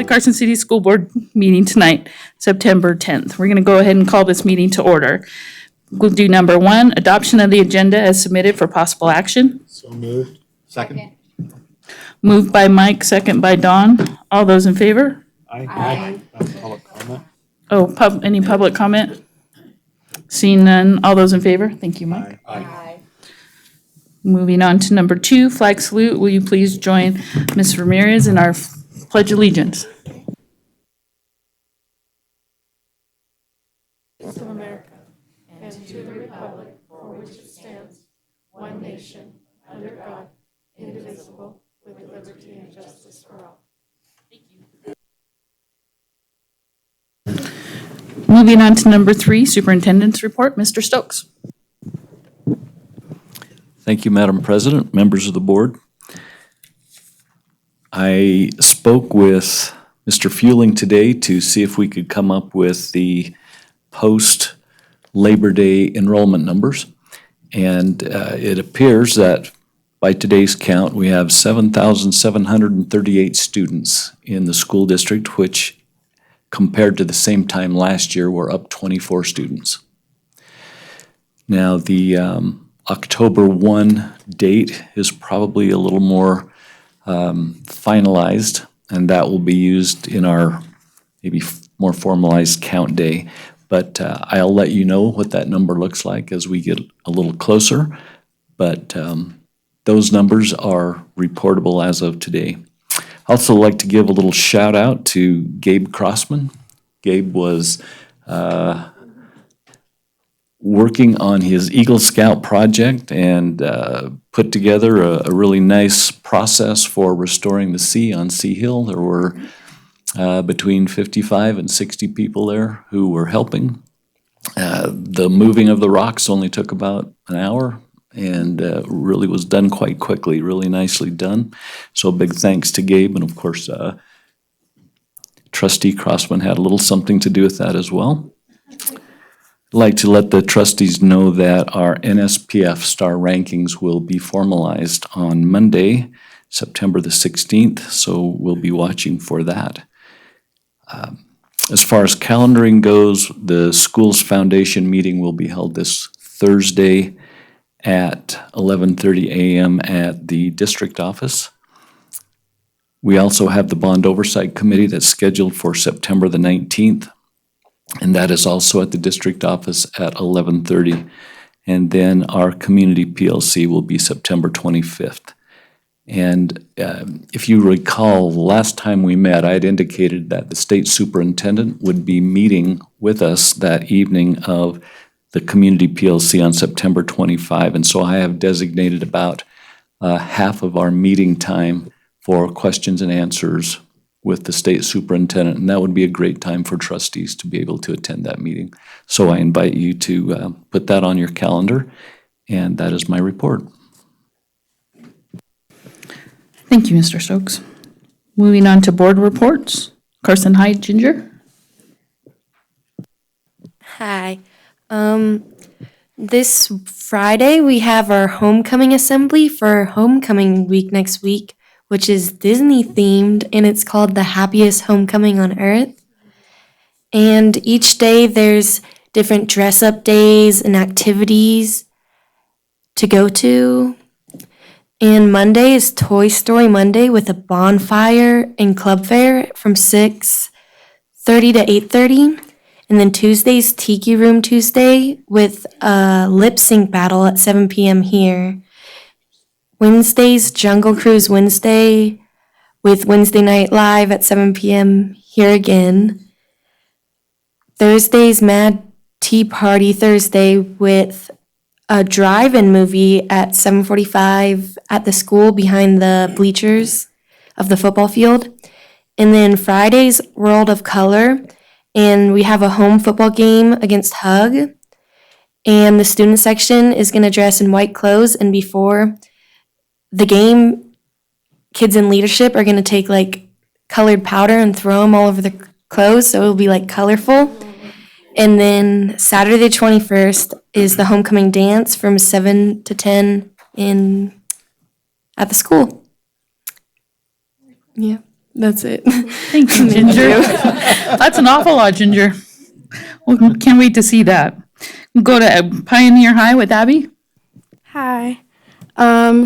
Carson City School Board meeting tonight, September 10th. We're going to go ahead and call this meeting to order. We'll do number 1, adoption of the agenda as submitted for possible action. So moved. Second. Moved by Mike, second by Dawn. All those in favor? Aye. Public comment? Oh, any public comment? Seeing none, all those in favor? Thank you, Mike. Aye. Moving on to number 2, flag salute. Will you please join Ms. Ramirez in our Pledge of Allegiance? To America and to the republic for which it stands, one nation, under God, indivisible, with liberty and justice for all. Moving on to number 3, Superintendent's Report. Mr. Stokes. Thank you, Madam President, members of the board. I spoke with Mr. Fueling today to see if we could come up with the post-Labor Day enrollment numbers. And it appears that by today's count, we have 7,738 students in the school district, which compared to the same time last year, we're up 24 students. Now, the October 1 date is probably a little more finalized, and that will be used in our maybe more formalized count day. But I'll let you know what that number looks like as we get a little closer. But those numbers are reportable as of today. I'd also like to give a little shout out to Gabe Crossman. Gabe was working on his Eagle Scout project and put together a really nice process for restoring the sea on Sea Hill. There were between 55 and 60 people there who were helping. The moving of the rocks only took about an hour and really was done quite quickly, really nicely done. So big thanks to Gabe, and of course, Trustee Crossman had a little something to do with that as well. I'd like to let the trustees know that our NSPF star rankings will be formalized on Monday, September the 16th, so we'll be watching for that. As far as calendaring goes, the school's foundation meeting will be held this Thursday at 11:30 a.m. at the district office. We also have the Bond Oversight Committee that's scheduled for September the 19th, and that is also at the district office at 11:30. And then our Community PLC will be September 25th. And if you recall, last time we met, I had indicated that the state superintendent would be meeting with us that evening of the Community PLC on September 25. And so I have designated about half of our meeting time for questions and answers with the state superintendent. And that would be a great time for trustees to be able to attend that meeting. So I invite you to put that on your calendar. And that is my report. Thank you, Mr. Stokes. Moving on to board reports. Carson Hyde Ginger. Hi. This Friday we have our homecoming assembly for homecoming week next week, which is Disney themed, and it's called The Happiest Homecoming on Earth. And each day there's different dress up days and activities to go to. And Monday is Toy Story Monday with a bonfire and club fair from 6:30 to 8:30. And then Tuesday's Tiki Room Tuesday with a lip sync battle at 7 p.m. here. Wednesday's Jungle Cruise Wednesday with Wednesday Night Live at 7 p.m. here again. Thursday's Mad Tea Party Thursday with a drive-in movie at 7:45 at the school behind the bleachers of the football field. And then Friday's World of Color, and we have a home football game against Hug. And the student section is going to dress in white clothes, and before the game, kids in leadership are going to take like colored powder and throw them all over the clothes, so it'll be like colorful. And then Saturday the 21st is the homecoming dance from 7 to 10 at the school. Yeah, That's it. Thank you, Ginger. That's an awful lot, Ginger. Well, can't wait to see that. Go to Pioneer High with Abby. Hi.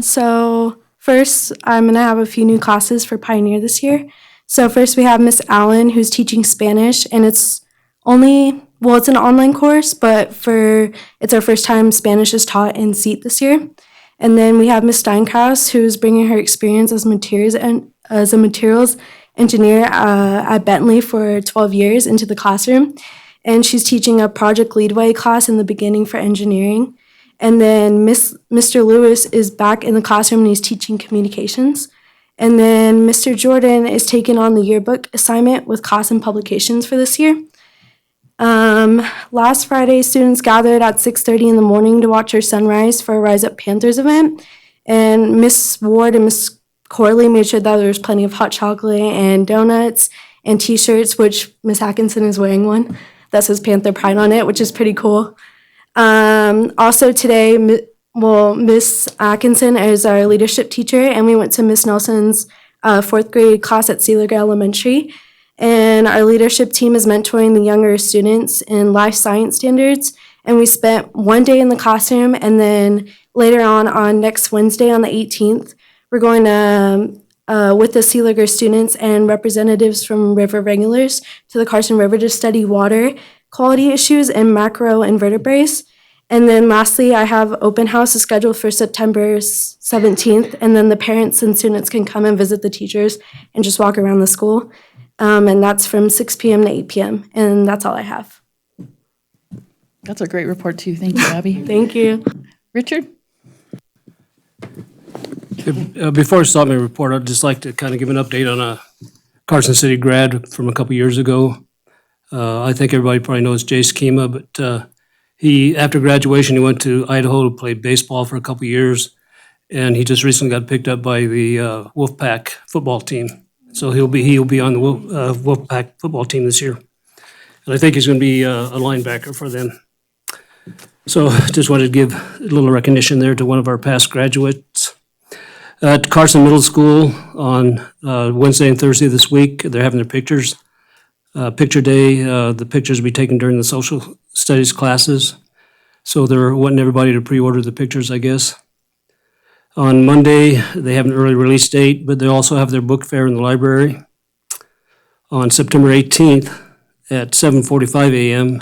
So first, I'm going to have a few new classes for Pioneer this year. So first we have Miss Allen, who's teaching Spanish, and it's an online course, but it's our first time Spanish is taught in SEAT this year. And then we have Miss Steinkraus, who's bringing her experience as a materials engineer at Bentley for 12 years into the classroom. And she's teaching a project leadway class in the beginning for engineering. And then Mr. Lewis is back in the classroom and he's teaching communications. And then Mr. Jordan is taking on the yearbook assignment with class and publications for this year. Last Friday, students gathered at 6:30 in the morning to watch our sunrise for a Rise Up Panthers event. And Miss Ward and Miss Corley made sure that there was plenty of hot chocolate and donuts and t-shirts, which Miss Atkinson is wearing one that says Panther Pride on it, which is pretty cool. Also today, Miss Atkinson is our leadership teacher, and we went to Miss Nelson's fourth grade class at Sealiger Elementary. And our leadership team is mentoring the younger students in life science standards. And we spent one day in the classroom, and then later on next Wednesday on the 18th, we're going to, with the Sealiger students and representatives from river regulars to the Carson River to study water quality issues and macroinvertebrates. And then lastly, I have open house scheduled for September 17th, and then the parents and students can come and visit the teachers and just walk around the school. And that's from 6 p.m. to 8 p.m. And that's all I have. That's a great report too. Thank you, Abby. Thank you. Richard? Before I start my report, I'd just like to kind of give an update on a Carson City grad from a couple years ago. I think everybody probably knows Jace Kima, but after graduation, he went to Idaho to play baseball for a couple years, and he just recently got picked up by the Wolfpack football team. So he'll be on the Wolfpack football team this year, and I think he's going to be a linebacker for them. So just wanted to give a little recognition there to one of our past graduates. At Carson Middle School on Wednesday and Thursday this week, they're having their picture day. The pictures will be taken during the social studies classes. So they're wanting everybody to pre-order the pictures, I guess. On Monday, they have an early release date, but they also have their book fair in the library. On September 18th at 7:45 a.m.,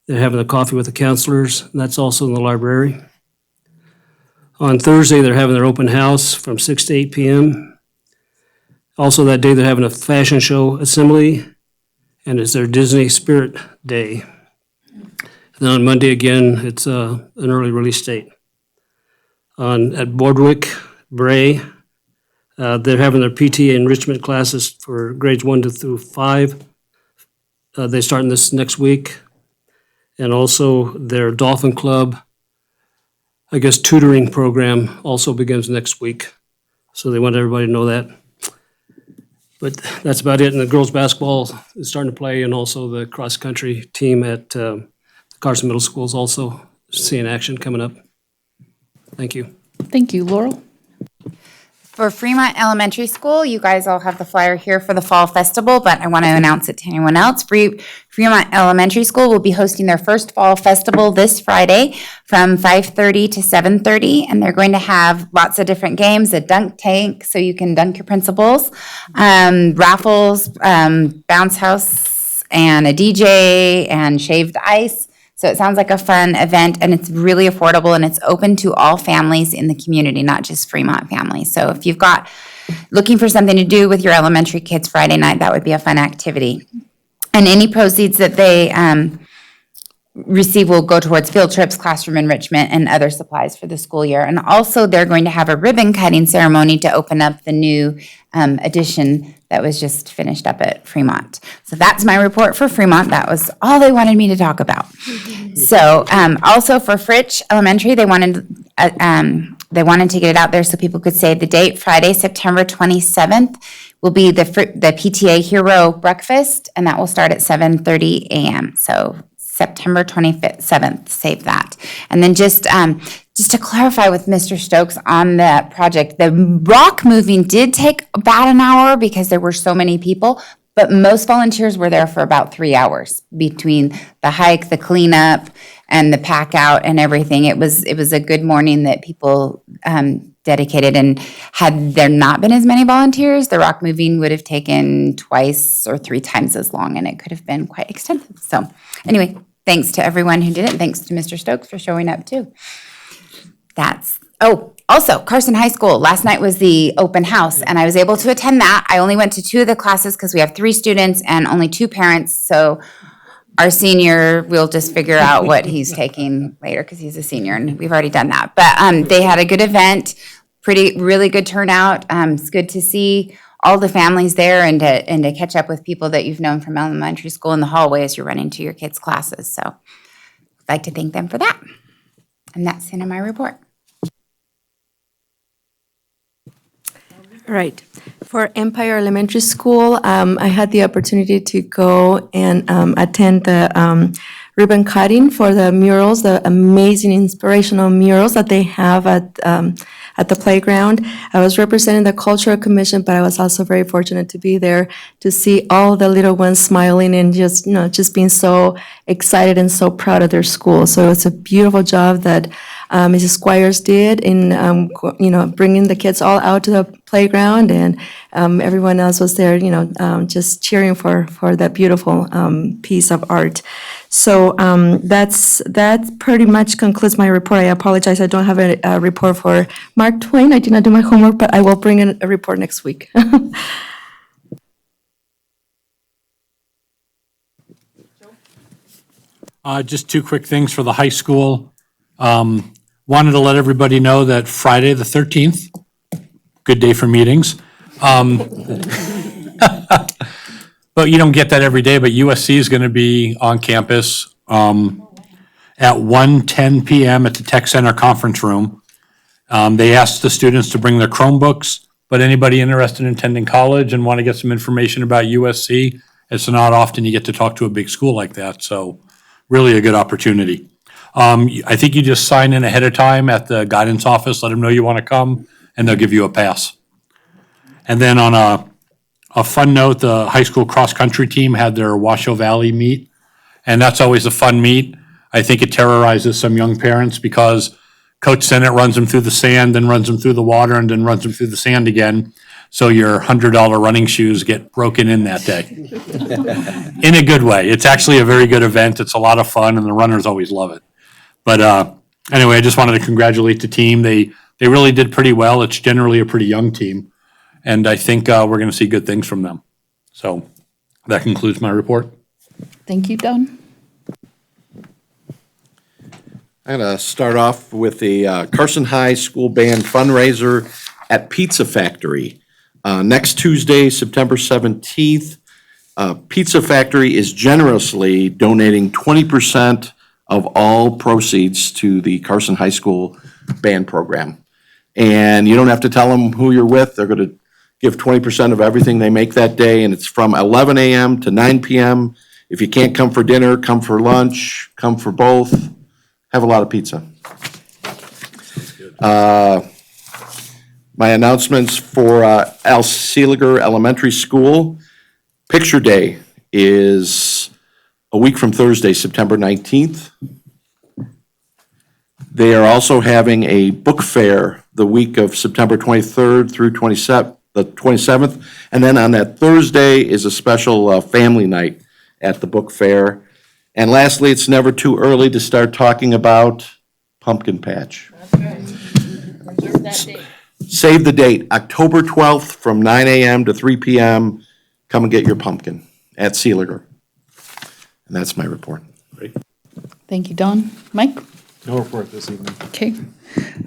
they're having a coffee with the counselors, and that's also in the library. On Thursday, they're having their open house from 6 to 8 p.m. Also that day, they're having a fashion show assembly, and it's their Disney Spirit Day. And then on Monday again, it's an early release date. At Boardwick, Bray, they're having their PTA enrichment classes for grades 1 through 5. They're starting this next week. And also their Dolphin Club, I guess, tutoring program also begins next week. So they want everybody to know that. But that's about it. And the girls' basketball is starting to play, and also the cross-country team at Carson Middle School is also seeing action coming up. Thank you. Thank you. Laurel? For Fremont Elementary School, you guys all have the flyer here for the Fall Festival, but I want to announce it to anyone else. Fremont Elementary School will be hosting their first Fall Festival this Friday from 5:30 to 7:30, and they're going to have lots of different games, a dunk tank so you can dunk your principals, raffles, bounce house, and a DJ, and shaved ice. So it sounds like a fun event, and it's really affordable, and it's open to all families in the community, not just Fremont families. So if you've got looking for something to do with your elementary kids Friday night, that would be a fun activity. And any proceeds that they receive will go towards field trips, classroom enrichment, and other supplies for the school year. And also, they're going to have a ribbon cutting ceremony to open up the new addition that was just finished up at Fremont. So that's my report for Fremont. That was all they wanted me to talk about. So also for Fritch Elementary, they wanted to get it out there so people could save the date. Friday, September 27th will be the PTA Hero Breakfast, and that will start at 7:30 a.m. So September 27th, save that. And then just just to clarify with Mr. Stokes on that project, the rock moving did take about an hour because there were so many people, but most volunteers were there for about 3 hours between the hike, the cleanup, and the pack out and everything. It was a good morning that people dedicated, and had there not been as many volunteers, the rock moving would have taken twice or 3 times as long, and it could have been quite extensive. So anyway, thanks to everyone who did it. Thanks to Mr. Stokes for showing up too. Also, Carson High School, last night was the open house, and I was able to attend that. I only went to 2 of the classes because we have 3 students and only 2 parents, so our senior, we'll just figure out what he's taking later because he's a senior, and we've already done that. But they had a good event, really good turnout. It's good to see all the families there and to catch up with people that you've known from elementary school in the hallway as you're running to your kids' classes. So I'd like to thank them for that. And that's the end of my report. All right. For Empire Elementary School, I had the opportunity to go and attend the ribbon cutting for the murals, the amazing inspirational murals that they have at the playground. I was representing the Cultural Commission, but I was also very fortunate to be there to see all the little ones smiling and just being so excited and so proud of their school. So it's a beautiful job that Mrs. Squires did in, bringing the kids all out to the playground, and everyone else was there, just cheering for that beautiful piece of art. So that pretty much concludes my report. I apologize, I don't have a report for Mark Twain. I did not do my homework, but I will bring in a report next week. Just 2 quick things for the high school. Wanted to let everybody know that Friday, the 13th, good day for meetings. But you don't get that every day, but USC is going to be on campus at 1:10 p.m. at the Tech Center Conference Room. They asked the students to bring their Chromebooks, but anybody interested in attending college and want to get some information about USC, it's not often you get to talk to a big school like that, so really a good opportunity. I think you just sign in ahead of time at the guidance office, let them know you want to come, and they'll give you a pass. And then on a fun note, the high school cross-country team had their Washoe Valley meet, and that's always a fun meet. I think it terrorizes some young parents because Coach Sennett runs them through the sand, then runs them through the water, and then runs them through the sand again. So your $100 running shoes get broken in that day. In a good way. It's actually a very good event. It's a lot of fun, and the runners always love it. But anyway, I just wanted to congratulate the team. They really did pretty well. It's generally a pretty young team, and I think we're going to see good things from them. So that concludes my report. Thank you, Don. I'm going to start off with the Carson High School Band fundraiser at Pizza Factory. Next Tuesday, September 17th, Pizza Factory is generously donating 20% of all proceeds to the Carson High School Band program. And you don't have to tell them who you're with. They're going to give 20% of everything they make that day, and it's from 11 a.m. to 9 p.m. If you can't come for dinner, come for lunch, come for both. Have a lot of pizza. My announcements for Al Seeliger Elementary School. Picture Day is a week from Thursday, September 19th. They are also having a book fair the week of September 23rd through the 27th. And then on that Thursday is a special family night at the book fair. And lastly, it's never too early to start talking about Pumpkin Patch. Save the date, October 12th from 9 a.m. to 3 p.m. Come and get your pumpkin at Seeliger. And that's my report. Thank you, Don. Mike? No report this evening. Okay.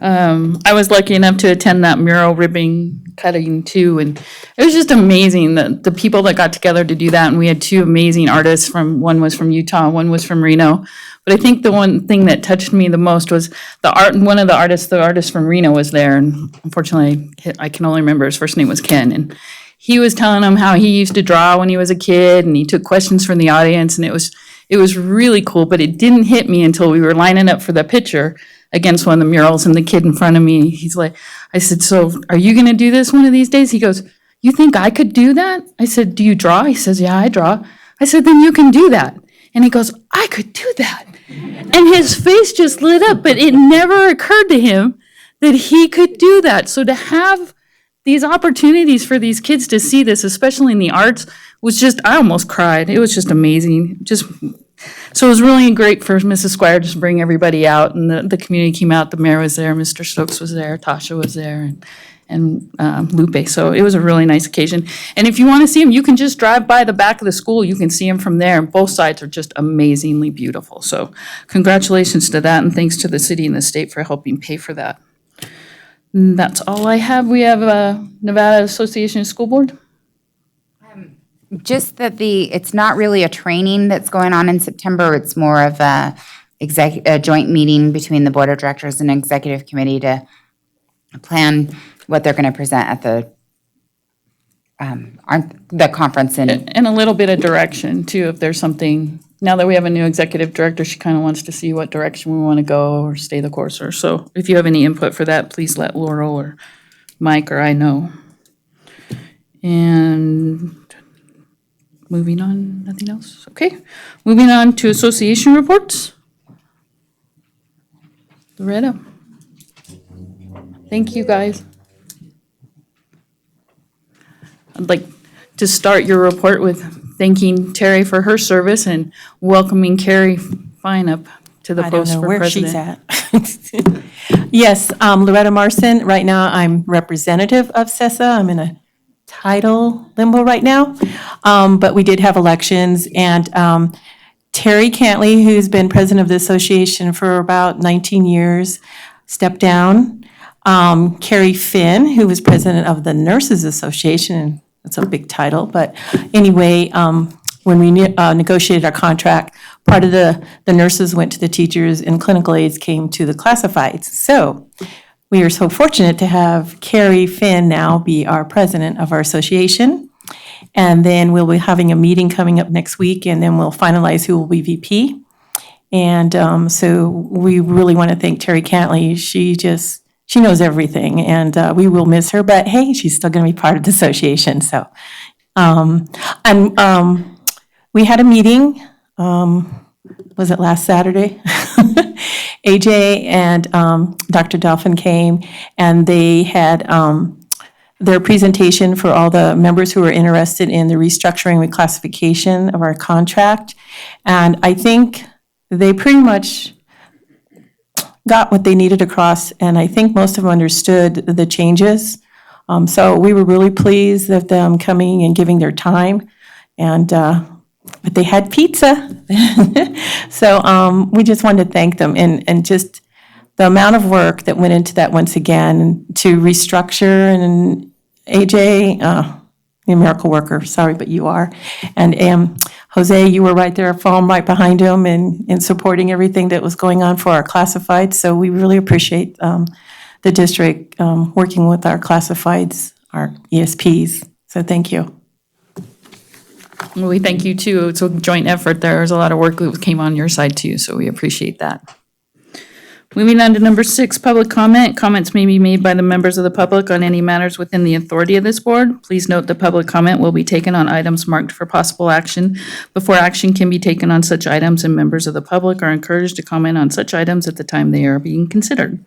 I was lucky enough to attend that mural ribbon cutting too, and it was just amazing the people that got together to do that. And we had 2 amazing artists one was from Utah, one was from Reno. But I think the one thing that touched me the most was the art. One of the artist from Reno was there, and unfortunately, I can only remember his first name was Ken, and he was telling them how he used to draw when he was a kid, and he took questions from the audience, and it was really cool. But it didn't hit me until we were lining up for the picture. against one of the murals, and the kid in front of me, he's like, I said, so are you gonna do this one of these days? He goes, you think I could do that? I said, do you draw? He says, yeah, I draw. I said, then you can do that. And he goes, I could do that. And his face just lit up, but it never occurred to him that he could do that. So to have these opportunities for these kids to see this, especially in the arts, was just, I almost cried. It was just amazing. So it was really great for Mrs. Squire just to bring everybody out, and the community came out. The mayor was there, Mr. Stokes was there, Tasha was there, and Lupe. So it was a really nice occasion. And if you want to see them, you can just drive by the back of the school. You can see them from there. And both sides are just amazingly beautiful. So congratulations to that, and thanks to the city and the state for helping pay for that. And that's all I have. We have Nevada Association of School Board. Just that it's not really a training that's going on in September. It's more of a joint meeting between the board of directors and executive committee to plan what they're going to present at the conference. And a little bit of direction too, if there's something, now that we have a new executive director, she kind of wants to see what direction we want to go or stay the course. Or so if you have any input for that, please let Laurel or Mike or I know. And moving on, nothing else? Okay. Moving on to association reports. Loretta. Thank you, guys. I'd like to start your report with thanking Terry for her service and welcoming Carrie Fine up to the post for president. I don't know where she's at. Yes, Loretta Marson. Right now, I'm representative of CESA. I'm in a title limbo right now, but we did have elections, and Terry Cantley, who's been president of the association for about 19 years, stepped down. Carrie Finn, who was president of the Nurses Association, that's a big title, but anyway, when we negotiated our contract, part of the nurses went to the teachers and clinical aides came to the classifieds. So we are so fortunate to have Carrie Finn now be our president of our association. And then we'll be having a meeting coming up next week, and then we'll finalize who will be VP. And so we really want to thank Terry Cantley. She knows everything, and we will miss her, but hey, she's still going to be part of the association. So, we had a meeting, was it last Saturday? AJ and Dr. Dolphin came, and they had their presentation for all the members who were interested in the restructuring reclassification of our contract. And I think they pretty much got what they needed across, and I think most of them understood the changes. So we were really pleased with them coming and giving their time, and but they had pizza. So we just wanted to thank them, and just the amount of work that went into that once again to restructure. And AJ, the miracle worker, sorry, but you are. And Jose, you were right there, following right behind him and supporting everything that was going on for our classifieds. So we really appreciate the district working with our classifieds, our ESPs. So thank you. Well, we thank you too. It's a joint effort. There's a lot of work that came on your side too, so we appreciate that. Moving on to number 6, public comment. Comments may be made by the members of the public on any matters within the authority of this board. Please note that public comment will be taken on items marked for possible action before action can be taken on such items, and members of the public are encouraged to comment on such items at the time they are being considered.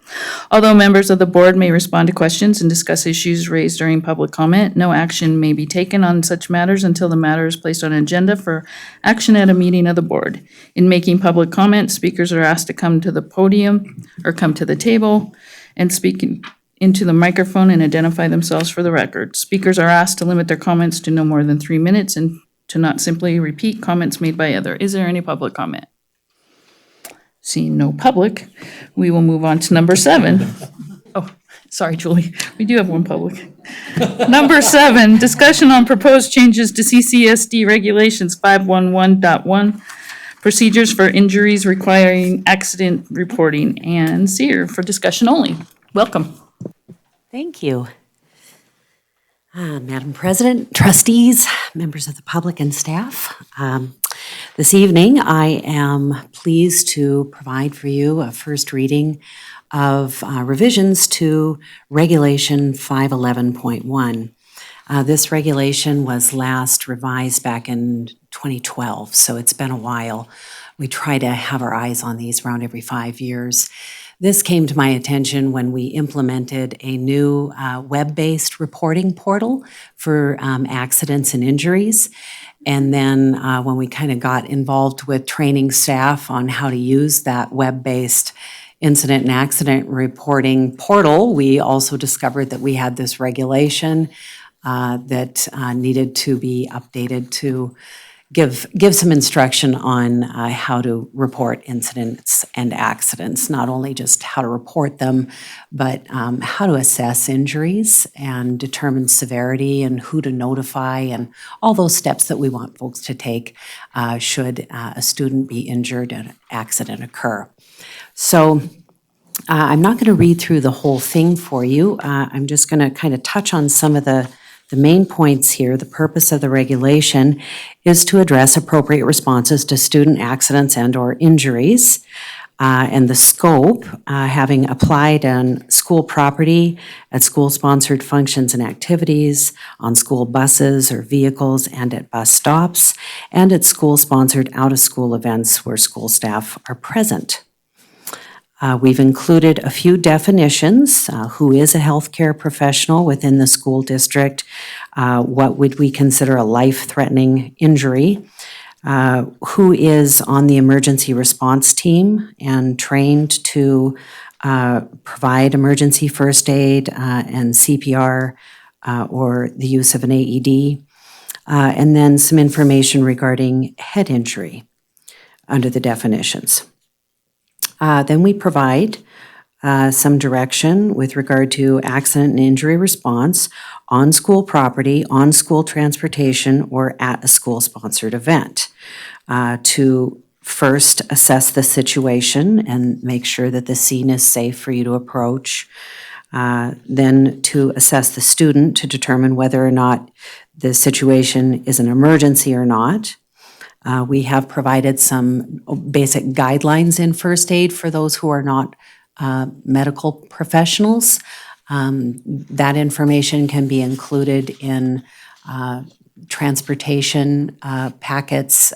Although members of the board may respond to questions and discuss issues raised during public comment, no action may be taken on such matters until the matter is placed on an agenda for action at a meeting of the board. In making public comment, speakers are asked to come to the podium or come to the table and speak into the microphone and identify themselves for the record. Speakers are asked to limit their comments to no more than 3 minutes and to not simply repeat comments made by other. Is there any public comment? Seeing no public, we will move on to number 7. Oh, sorry, Julie. We do have one public. Number 7, discussion on proposed changes to CCSD regulations 511.1. Procedures for injuries requiring accident reporting, and Seer for discussion only. Welcome. Thank you. Madam President, trustees, members of the public and staff. This evening, I am pleased to provide for you a first reading of revisions to Regulation 511.1. This regulation was last revised back in 2012, so it's been a while. We try to have our eyes on these around every 5 years. This came to my attention when we implemented a new web-based reporting portal for accidents and injuries. And then when we kind of got involved with training staff on how to use that web-based incident and accident reporting portal, we also discovered that we had this regulation that needed to be updated to give some instruction on how to report incidents and accidents, not only just how to report them, but how to assess injuries and determine severity and who to notify and all those steps that we want folks to take should a student be injured and an accident occur. So I'm not going to read through the whole thing for you. I'm just going to kind of touch on some of the main points here. The purpose of the regulation is to address appropriate responses to student accidents and/or injuries. And the scope, having applied on school property, at school-sponsored functions and activities, on school buses or vehicles, and at bus stops, and at school-sponsored out-of-school events where school staff are present. We've included a few definitions. Who is a healthcare professional within the school district? What would we consider a life-threatening injury? Who is on the emergency response team and trained to provide emergency first aid and CPR or the use of an AED? And then some information regarding head injury under the definitions. Then we provide some direction with regard to accident and injury response on school property, on school transportation, or at a school-sponsored event to first assess the situation and make sure that the scene is safe for you to approach. Then to assess the student to determine whether or not the situation is an emergency or not. We have provided some basic guidelines in first aid for those who are not medical professionals. That information can be included in transportation packets,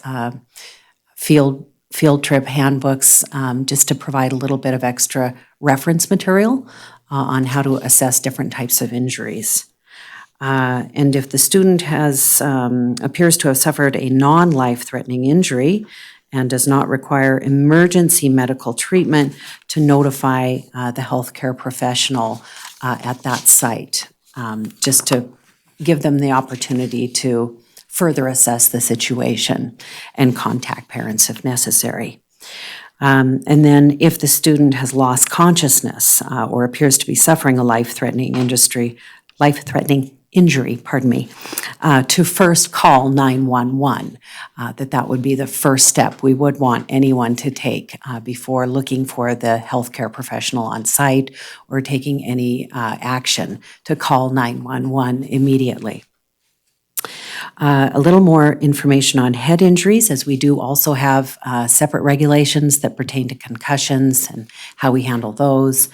field trip handbooks, just to provide a little bit of extra reference material on how to assess different types of injuries. And if the student appears to have suffered a non-life-threatening injury and does not require emergency medical treatment, to notify the healthcare professional at that site, just to give them the opportunity to further assess the situation and contact parents if necessary. And then if the student has lost consciousness or appears to be suffering a life-threatening injury, to first call 911. That would be the first step we would want anyone to take before looking for the healthcare professional on site or taking any action, to call 911 immediately. A little more information on head injuries, as we do also have separate regulations that pertain to concussions and how we handle those.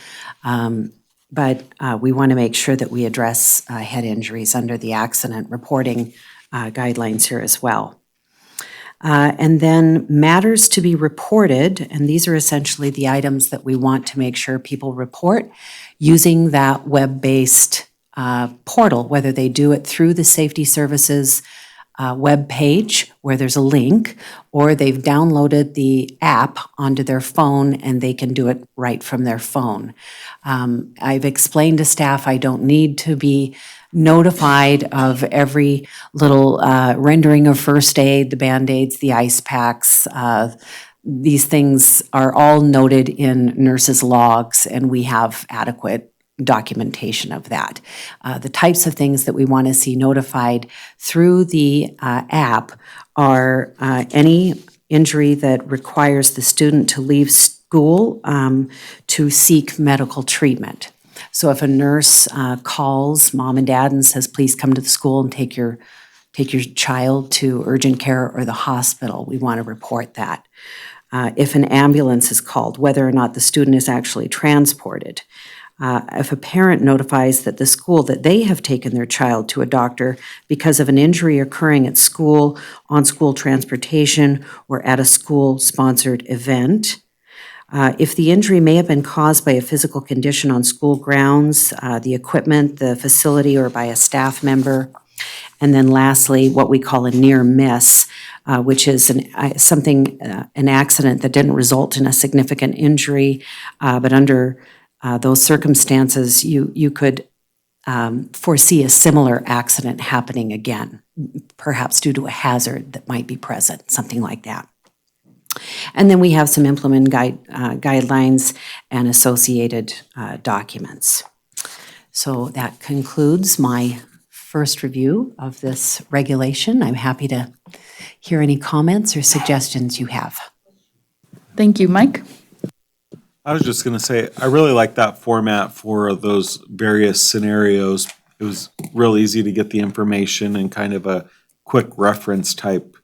But we want to make sure that we address head injuries under the accident reporting guidelines here as well. And then matters to be reported, and these are essentially the items that we want to make sure people report using that web-based portal, whether they do it through the Safety Services web page where there's a link, or they've downloaded the app onto their phone and they can do it right from their phone. I've explained to staff I don't need to be notified of every little rendering of first aid, the Band-Aids, the ice packs. These things are all noted in nurses' logs, and we have adequate documentation of that. The types of things that we want to see notified through the app are any injury that requires the student to leave school to seek medical treatment. So if a nurse calls mom and dad and says, please come to the school and take your child to urgent care or the hospital, we want to report that. if an ambulance is called, whether or not the student is actually transported. If a parent notifies that the school that they have taken their child to a doctor because of an injury occurring at school, on school transportation, or at a school-sponsored event. If the injury may have been caused by a physical condition on school grounds, the equipment, the facility, or by a staff member. And then lastly, what we call a near miss, which is an accident that didn't result in a significant injury, but under those circumstances, you could foresee a similar accident happening again, perhaps due to a hazard that might be present, something like that. And then we have some guidelines and associated documents. So that concludes my first review of this regulation. I'm happy to hear any comments or suggestions you have. Thank you, Mike. I was just gonna say, I really like that format for those various scenarios. It was real easy to get the information and kind of a quick reference type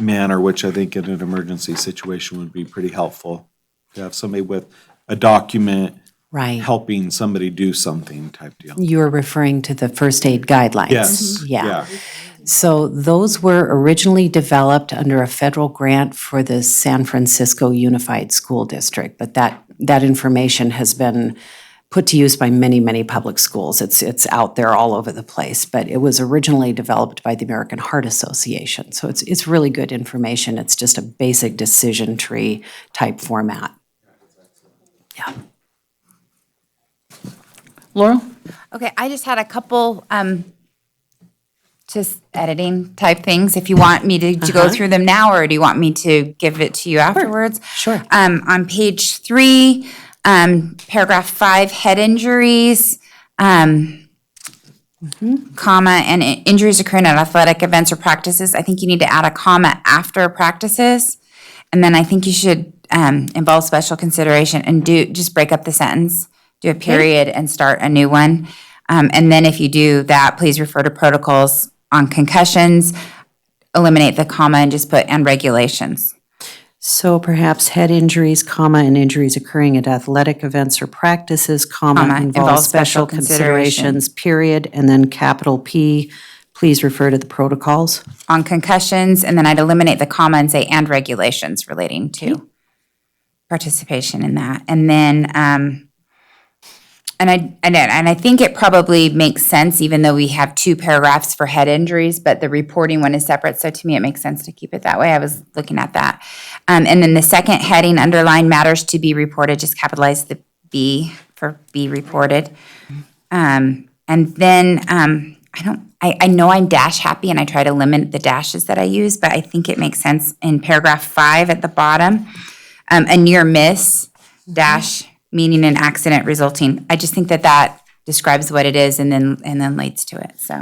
manner, which I think in an emergency situation would be pretty helpful. To have somebody with a document Right. helping somebody do something type deal. You're referring to the first aid guidelines? Yes, Yeah. yeah. So those were originally developed under a federal grant for the San Francisco Unified School District, but that information has been put to use by many, many public schools. It's out there all over the place, but it was originally developed by the American Heart Association. So it's really good information. It's just a basic decision tree type format. Yeah. Laurel? Okay, I just had a couple, just editing type things. If you want me to go through them now, or do you want me to give it to you afterwards? Sure. On page 3, paragraph 5, head injuries, comma, and injuries occurring at athletic events or practices. I think you need to add a comma after practices. And then I think you should involve special consideration and just break up the sentence, do a period and start a new one. And then if you do that, please refer to protocols on concussions, eliminate the comma and just put and regulations. So perhaps head injuries, comma, and injuries occurring at athletic events or practices, comma, involve special considerations, period, and then capital P, please refer to the protocols. On concussions, and then I'd eliminate the comma and say and regulations relating to participation in that. And then, and I think it probably makes sense, even though we have 2 paragraphs for head injuries, but the reporting one is separate, so to me, it makes sense to keep it that way. I was looking at that. And then the second heading, underline matters to be reported, just capitalize the B for be reported. And then, I know I'm dash happy and I try to limit the dashes that I use, but I think it makes sense in paragraph 5 at the bottom. A near miss, dash, meaning an accident resulting. I just think that describes what it is and then leads to it, so.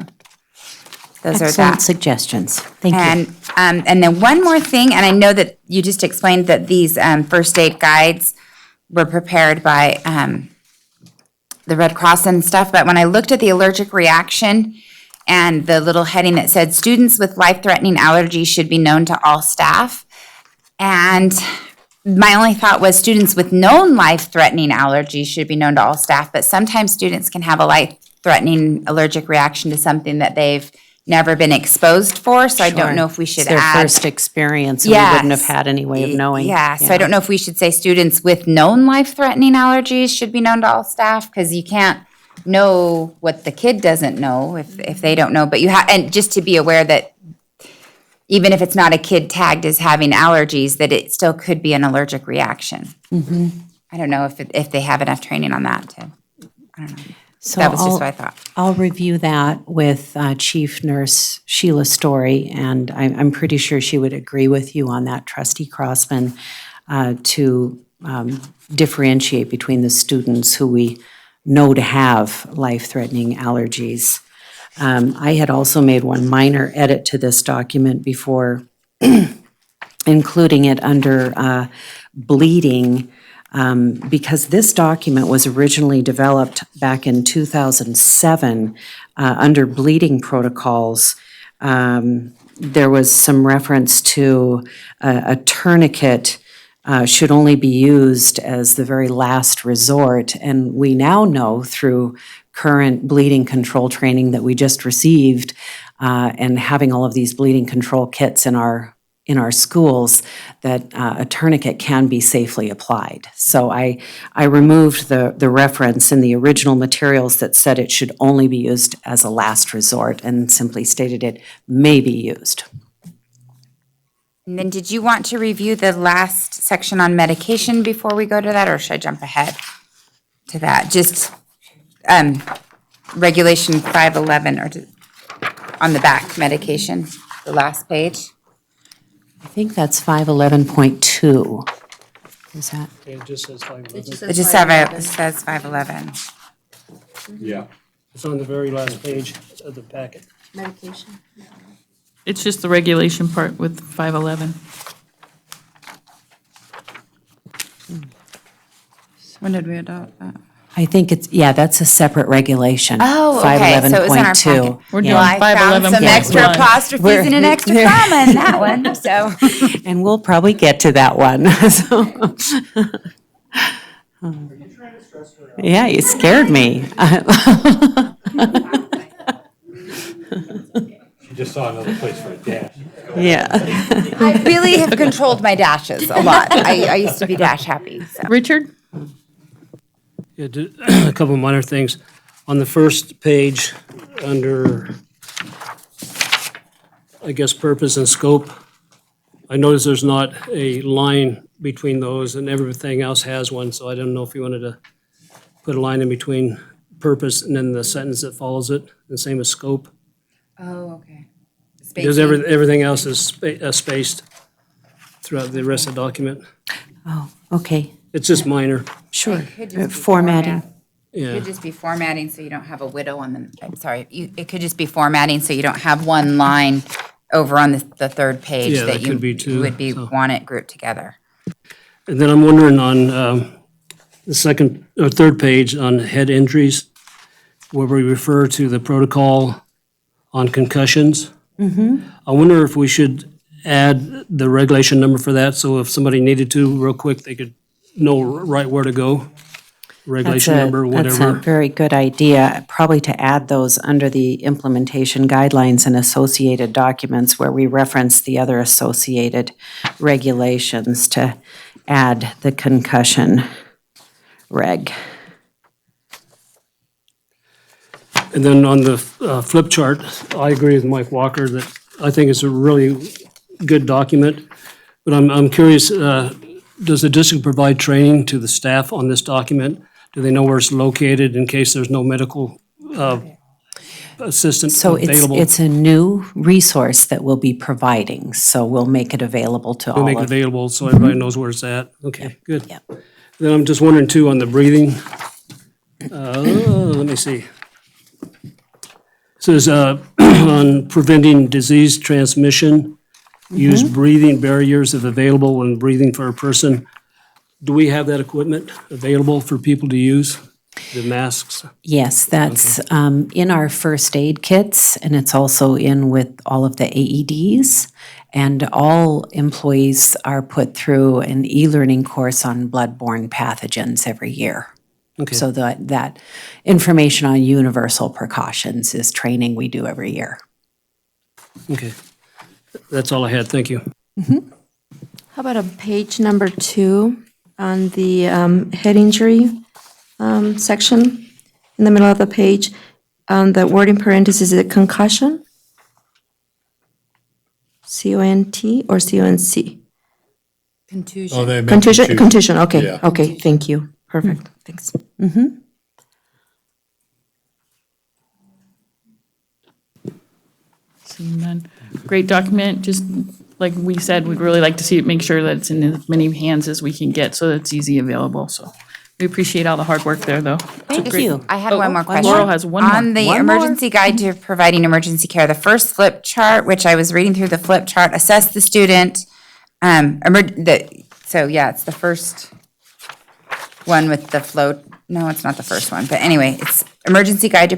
Those are Excellent that. suggestions. Thank you. And then one more thing, and I know that you just explained that these first aid guides were prepared by the Red Cross and stuff, but when I looked at the allergic reaction and the little heading that said, students with life-threatening allergies should be known to all staff. And my only thought was students with known life-threatening allergies should be known to all staff, but sometimes students can have a life-threatening allergic reaction to something that they've never been exposed for, so I don't know if we should It's their add. first experience, and we wouldn't have had any way of knowing. Yeah, so I don't know if we should say students with known life-threatening allergies should be known to all staff, because you can't know what the kid doesn't know if they don't know, but you have, and just to be aware that even if it's not a kid tagged as having allergies, that it still could be an allergic reaction. I don't know if they have enough training on that to, I don't know. So That was just what I thought. I'll review that with Chief Nurse Sheila Story, and I'm pretty sure she would agree with you on that, Trustee Crossman, to differentiate between the students who we know to have life-threatening allergies. I had also made one minor edit to this document before including it under bleeding, because this document was originally developed back in 2007 under bleeding protocols. there was some reference to a tourniquet should only be used as the very last resort. And we now know through current bleeding control training that we just received, and having all of these bleeding control kits in our schools, that a tourniquet can be safely applied. So I removed the reference in the original materials that said it should only be used as a last resort, and simply stated it may be used. And then did you want to review the last section on medication before we go to that, or should I jump ahead to that? Just Regulation 511, on the back, medication, the last page. I think that's 511.2. Is that? It just says 511. It just says 511. Yeah. It's on the very last page of the packet. It's just the regulation part with 511. When did we adopt that? I think that's a separate regulation. Oh, okay, so it was in our 511.2. packet. We're doing Well, I found some 511.1. extra apostrophes and an extra comma in that one, so. And we'll probably get to that one, so. Yeah, you scared me. She just saw another place for a dash. Yeah. I really have controlled my dashes a lot. I used to be dash happy, so. Richard? Yeah, a couple of minor things. On the first page, under, I guess, purpose and scope, I notice there's not a line between those, and everything else has one, so I don't know if you wanted to put a line in between purpose and then the sentence that follows it, the same as scope. Oh, okay. Because everything else is spaced throughout the rest of the document. Oh, okay, It's just minor. sure. Could just be Formatting. It Yeah. could just be formatting so you don't have a widow on the, I'm sorry, it could just be formatting so you don't have one line over on the third page Yeah, that that you could be too, would be, so. want it grouped together. And then I'm wondering on the second or third page on head injuries, where we refer to the protocol on concussions. I wonder if we should add the regulation number for that, so if somebody needed to, real quick, they could know right where to go. Regulation number, That's a whatever. very good idea, probably to add those under the implementation guidelines and associated documents where we reference the other associated regulations to add the concussion reg. And then on the flip chart, I agree with Mike Walker that I think it's a really good document. But I'm curious, does the district provide training to the staff on this document? Do they know where it's located in case there's no medical assistant So available? it's a new resource that we'll be providing, so we'll make it available to We'll all make it of. available so everybody knows where it's at. Okay, good. Yep. Then I'm just wondering too, on the breathing, let me see. It says, on preventing disease transmission, use breathing barriers if available when breathing for a person. Do we have that equipment available for people to use, the masks? Yes, that's in our first aid kits, and it's also in with all of the AEDs. And all employees are put through an e-learning course on bloodborne pathogens every year. Okay. So that information on universal precautions is training we do every year. Okay. That's all I had. Thank you. How about on page number 2 on the head injury section in the middle of the page, the word in parentheses, is it concussion? C-O-N-T or C-O-N-C? Contusion. Oh, they meant Contusion, contusion, okay, Yeah. okay, thank you. Perfect, thanks. Seeing none. Great document, just like we said, we'd really like to see it, make sure that it's in as many hands as we can get so that it's easy available, so. We appreciate all the hard work there, though. Thank you. I had one more question. Laurel has one more. On the One more. emergency guide to providing emergency care, the first flip chart, which I was reading through the flip chart, assess the student. So yeah, it's the first one with the float. No, it's not the first one, but anyway, it's emergency guide to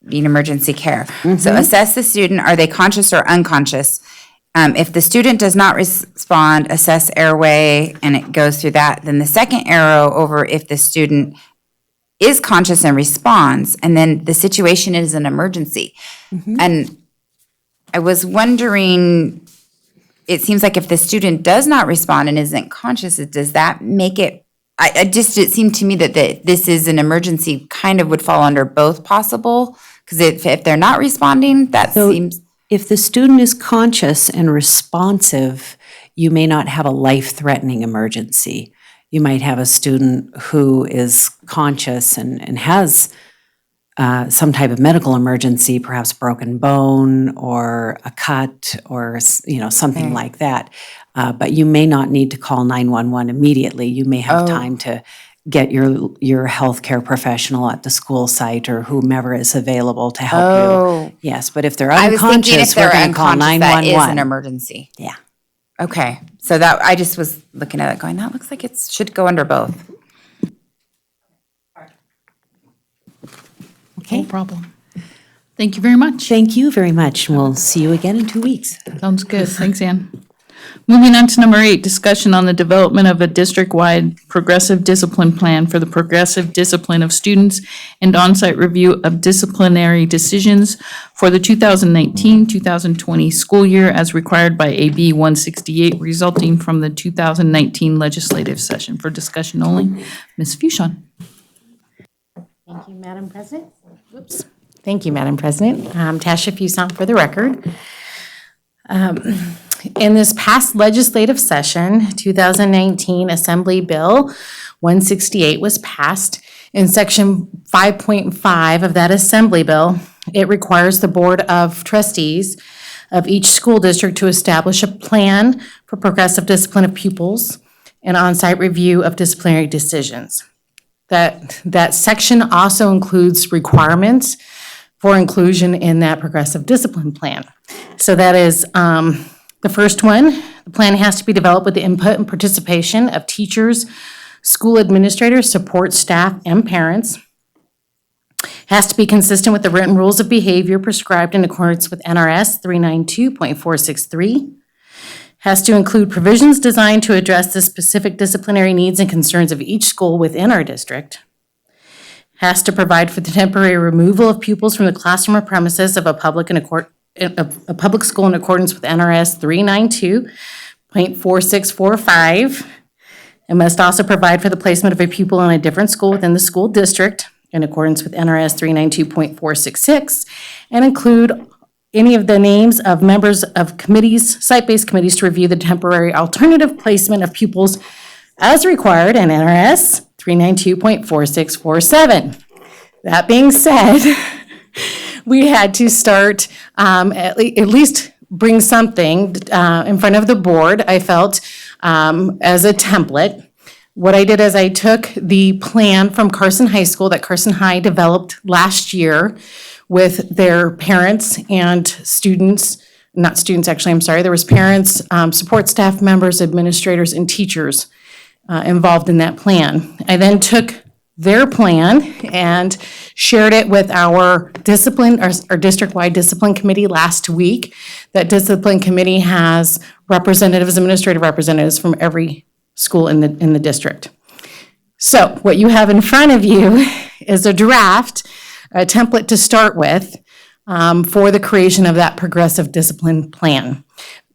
being emergency care. So assess the student, are they conscious or unconscious? If the student does not respond, assess airway, and it goes through that. Then the second arrow over if the student is conscious and responds, and then the situation is an emergency. And I was wondering, it seems like if the student does not respond and isn't conscious, does that make it, it seemed to me that this is an emergency, kind of would fall under both possible, because if they're not responding, that So seems. if the student is conscious and responsive, you may not have a life-threatening emergency. You might have a student who is conscious and has some type of medical emergency, perhaps broken bone or a cut or, something like that. But you may not need to call 911 immediately. You may have time to get your healthcare professional at the school site or whomever is available to help you. Yes, but if they're I was thinking if unconscious, we're they're going to call unconscious, that is an 911. emergency. Yeah. Okay, so that, I just was looking at it going, that looks like it should go under both. No problem. Thank you very much. Thank you very much. We'll see you again in 2 weeks. Sounds good. Thanks, Ann. Moving on to number 8, discussion on the development of a district-wide progressive discipline plan for the progressive discipline of students and on-site review of disciplinary decisions for the 2019-2020 school year as required by AB 168 resulting from the 2019 legislative session. For discussion only, Ms. Fushon. Thank you, Madam President. Whoops. Thank you, Madam President. Tasha Fuson for the record. In this past legislative session, 2019 Assembly Bill 168 was passed. In Section 5.5 of that Assembly Bill, it requires the Board of Trustees of each school district to establish a plan for progressive discipline of pupils and on-site review of disciplinary decisions. That section also includes requirements for inclusion in that progressive discipline plan. So that is the first one. The plan has to be developed with the input and participation of teachers, school administrators, support staff, and parents. Has to be consistent with the written rules of behavior prescribed in accordance with NRS 392.463. Has to include provisions designed to address the specific disciplinary needs and concerns of each school within our district. Has to provide for the temporary removal of pupils from the classroom or premises of a public school in accordance with NRS 392.4645. It must also provide for the placement of a pupil in a different school within the school district in accordance with NRS 392.466, and include any of the names of members of committees, site-based committees to review the temporary alternative placement of pupils as required in NRS 392.4647. That being said, we had to start, at least bring something in front of the board, I felt, as a template. What I did is I took the plan from Carson High School that Carson High developed last year with their parents and students, not students actually, I'm sorry, there was parents, support staff members, administrators, and teachers involved in that plan. I then took their plan and shared it with our discipline, our district-wide discipline committee last week. That discipline committee has representatives, administrative representatives from every school in the district. So what you have in front of you is a draft, a template to start with for the creation of that progressive discipline plan.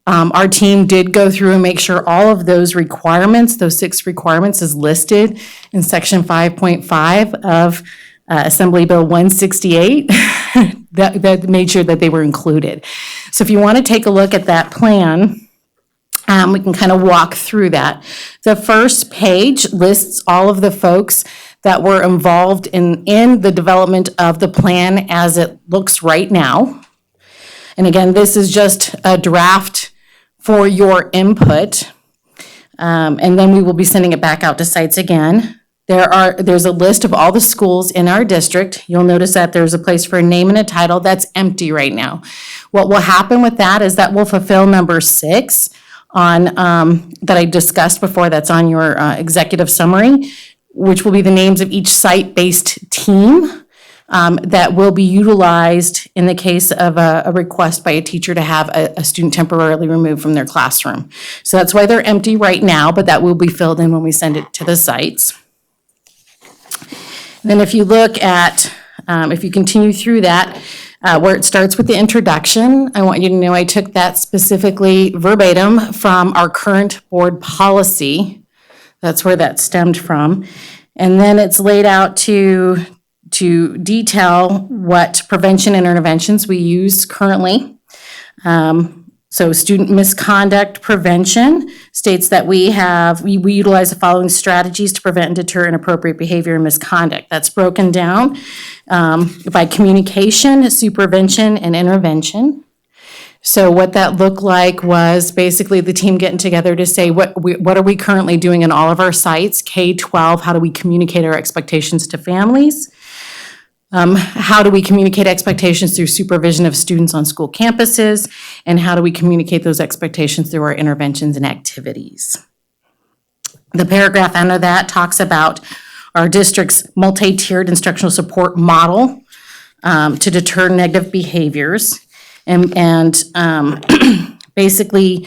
Our team did go through and make sure all of those requirements, those 6 requirements, is listed in Section 5.5 of Assembly Bill 168 that made sure that they were included. So if you want to take a look at that plan, we can kind of walk through that. The first page lists all of the folks that were involved in the development of the plan as it looks right now. And again, this is just a draft for your input. And then we will be sending it back out to sites again. There's a list of all the schools in our district. You'll notice that there's a place for a name and a title that's empty right now. What will happen with that is that we'll fulfill number 6 on that I discussed before, that's on your executive summary, which will be the names of each site-based team that will be utilized in the case of a request by a teacher to have a student temporarily removed from their classroom. So that's why they're empty right now, but that will be filled in when we send it to the sites. Then if you look at, if you continue through that, where it starts with the introduction, I want you to know I took that specifically verbatim from our current board policy. That's where that stemmed from. And then it's laid out to detail what prevention and interventions we use currently. So student misconduct prevention states that we utilize the following strategies to prevent and deter inappropriate behavior and misconduct. That's broken down by communication, supervision, and intervention. So what that looked like was basically the team getting together to say, what are we currently doing in all of our sites, K-12, how do we communicate our expectations to families? How do we communicate expectations through supervision of students on school campuses? And how do we communicate those expectations through our interventions and activities? The paragraph under that talks about our district's multi-tiered instructional support model to deter negative behaviors. And basically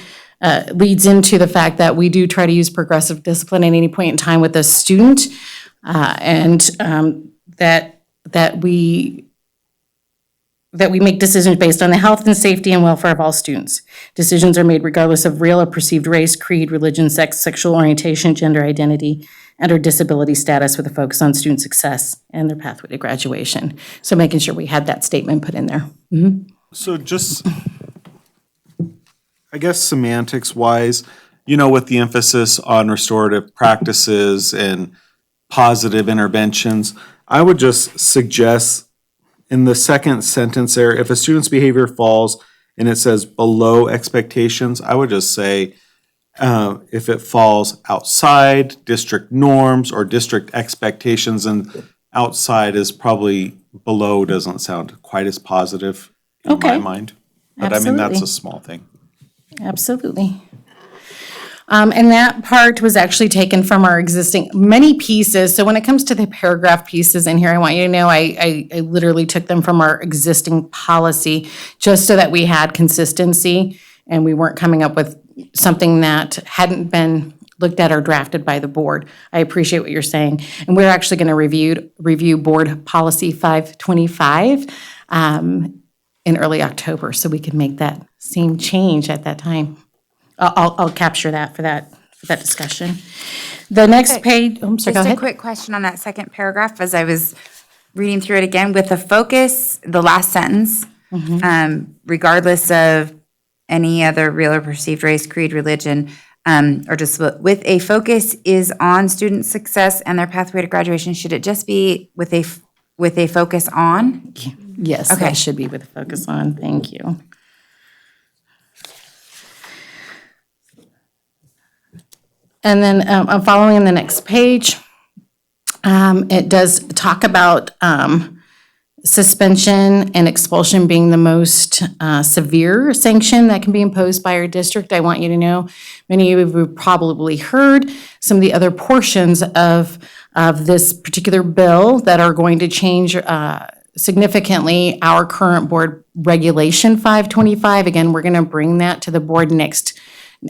leads into the fact that we do try to use progressive discipline at any point in time with a student, and that we make decisions based on the health and safety and welfare of all students. Decisions are made regardless of real or perceived race, creed, religion, sex, sexual orientation, gender identity, and or disability status, with a focus on student success and their pathway to graduation. So making sure we had that statement put in there. Mm-hmm. So just, I guess semantics wise, with the emphasis on restorative practices and positive interventions, I would just suggest in the second sentence there, if a student's behavior falls and it says below expectations, I would just say if it falls outside district norms or district expectations, and outside is probably below doesn't sound quite as positive in my mind. But I mean, that's a small thing. Absolutely. And that part was actually taken from our existing, many pieces. So when it comes to the paragraph pieces in here, I want you to know I literally took them from our existing policy just so that we had consistency and we weren't coming up with something that hadn't been looked at or drafted by the board. I appreciate what you're saying. And we're actually going to review board policy 525 in early October, so we can make that same change at that time. I'll capture that for that discussion. The next page, I'm sorry, go ahead. Just a quick question on that second paragraph, as I was reading through it again, with the focus, the last sentence, regardless of any other real or perceived race, creed, religion, or just with a focus is on student success and their pathway to graduation. Should it just be with a focus on? Yes, Okay. that should be with a focus on. Thank you. And then I'm following in the next page. It does talk about suspension and expulsion being the most severe sanction that can be imposed by our district. I want you to know, many of you have probably heard some of the other portions of this particular bill that are going to change significantly our current board regulation 525. Again, we're going to bring that to the board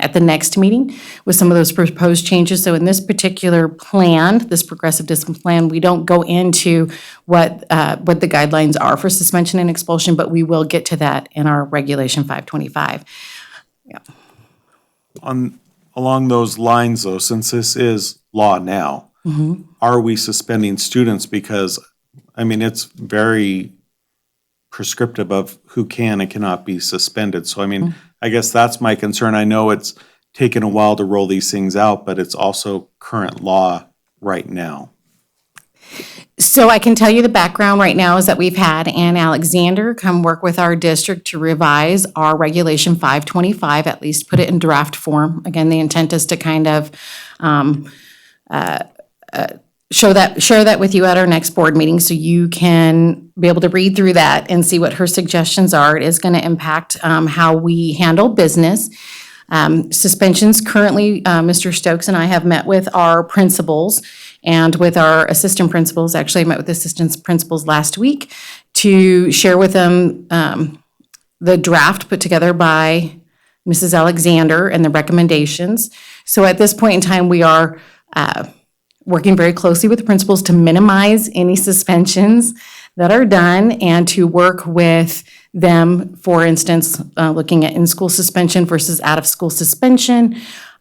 at the next meeting with some of those proposed changes. So in this particular plan, this progressive discipline plan, we don't go into what the guidelines are for suspension and expulsion, but we will get to that in our regulation 525. Along those lines though, since this is law now, are we suspending students? Because, I mean, it's very prescriptive of who can and cannot be suspended. So, I mean, I guess that's my concern. I know it's taken a while to roll these things out, but it's also current law right now. So I can tell you the background right now is that we've had Ann Alexander come work with our district to revise our regulation 525, at least put it in draft form. Again, the intent is to kind of share that with you at our next board meeting so you can be able to read through that and see what her suggestions are. It is going to impact how we handle business. Suspensions currently, Mr. Stokes and I have met with our principals, and with our assistant principals. Actually, I met with assistant principals last week to share with them the draft put together by Mrs. Alexander and the recommendations. So at this point in time, we are working very closely with the principals to minimize any suspensions that are done and to work with them, for instance, looking at in-school suspension versus out-of-school suspension,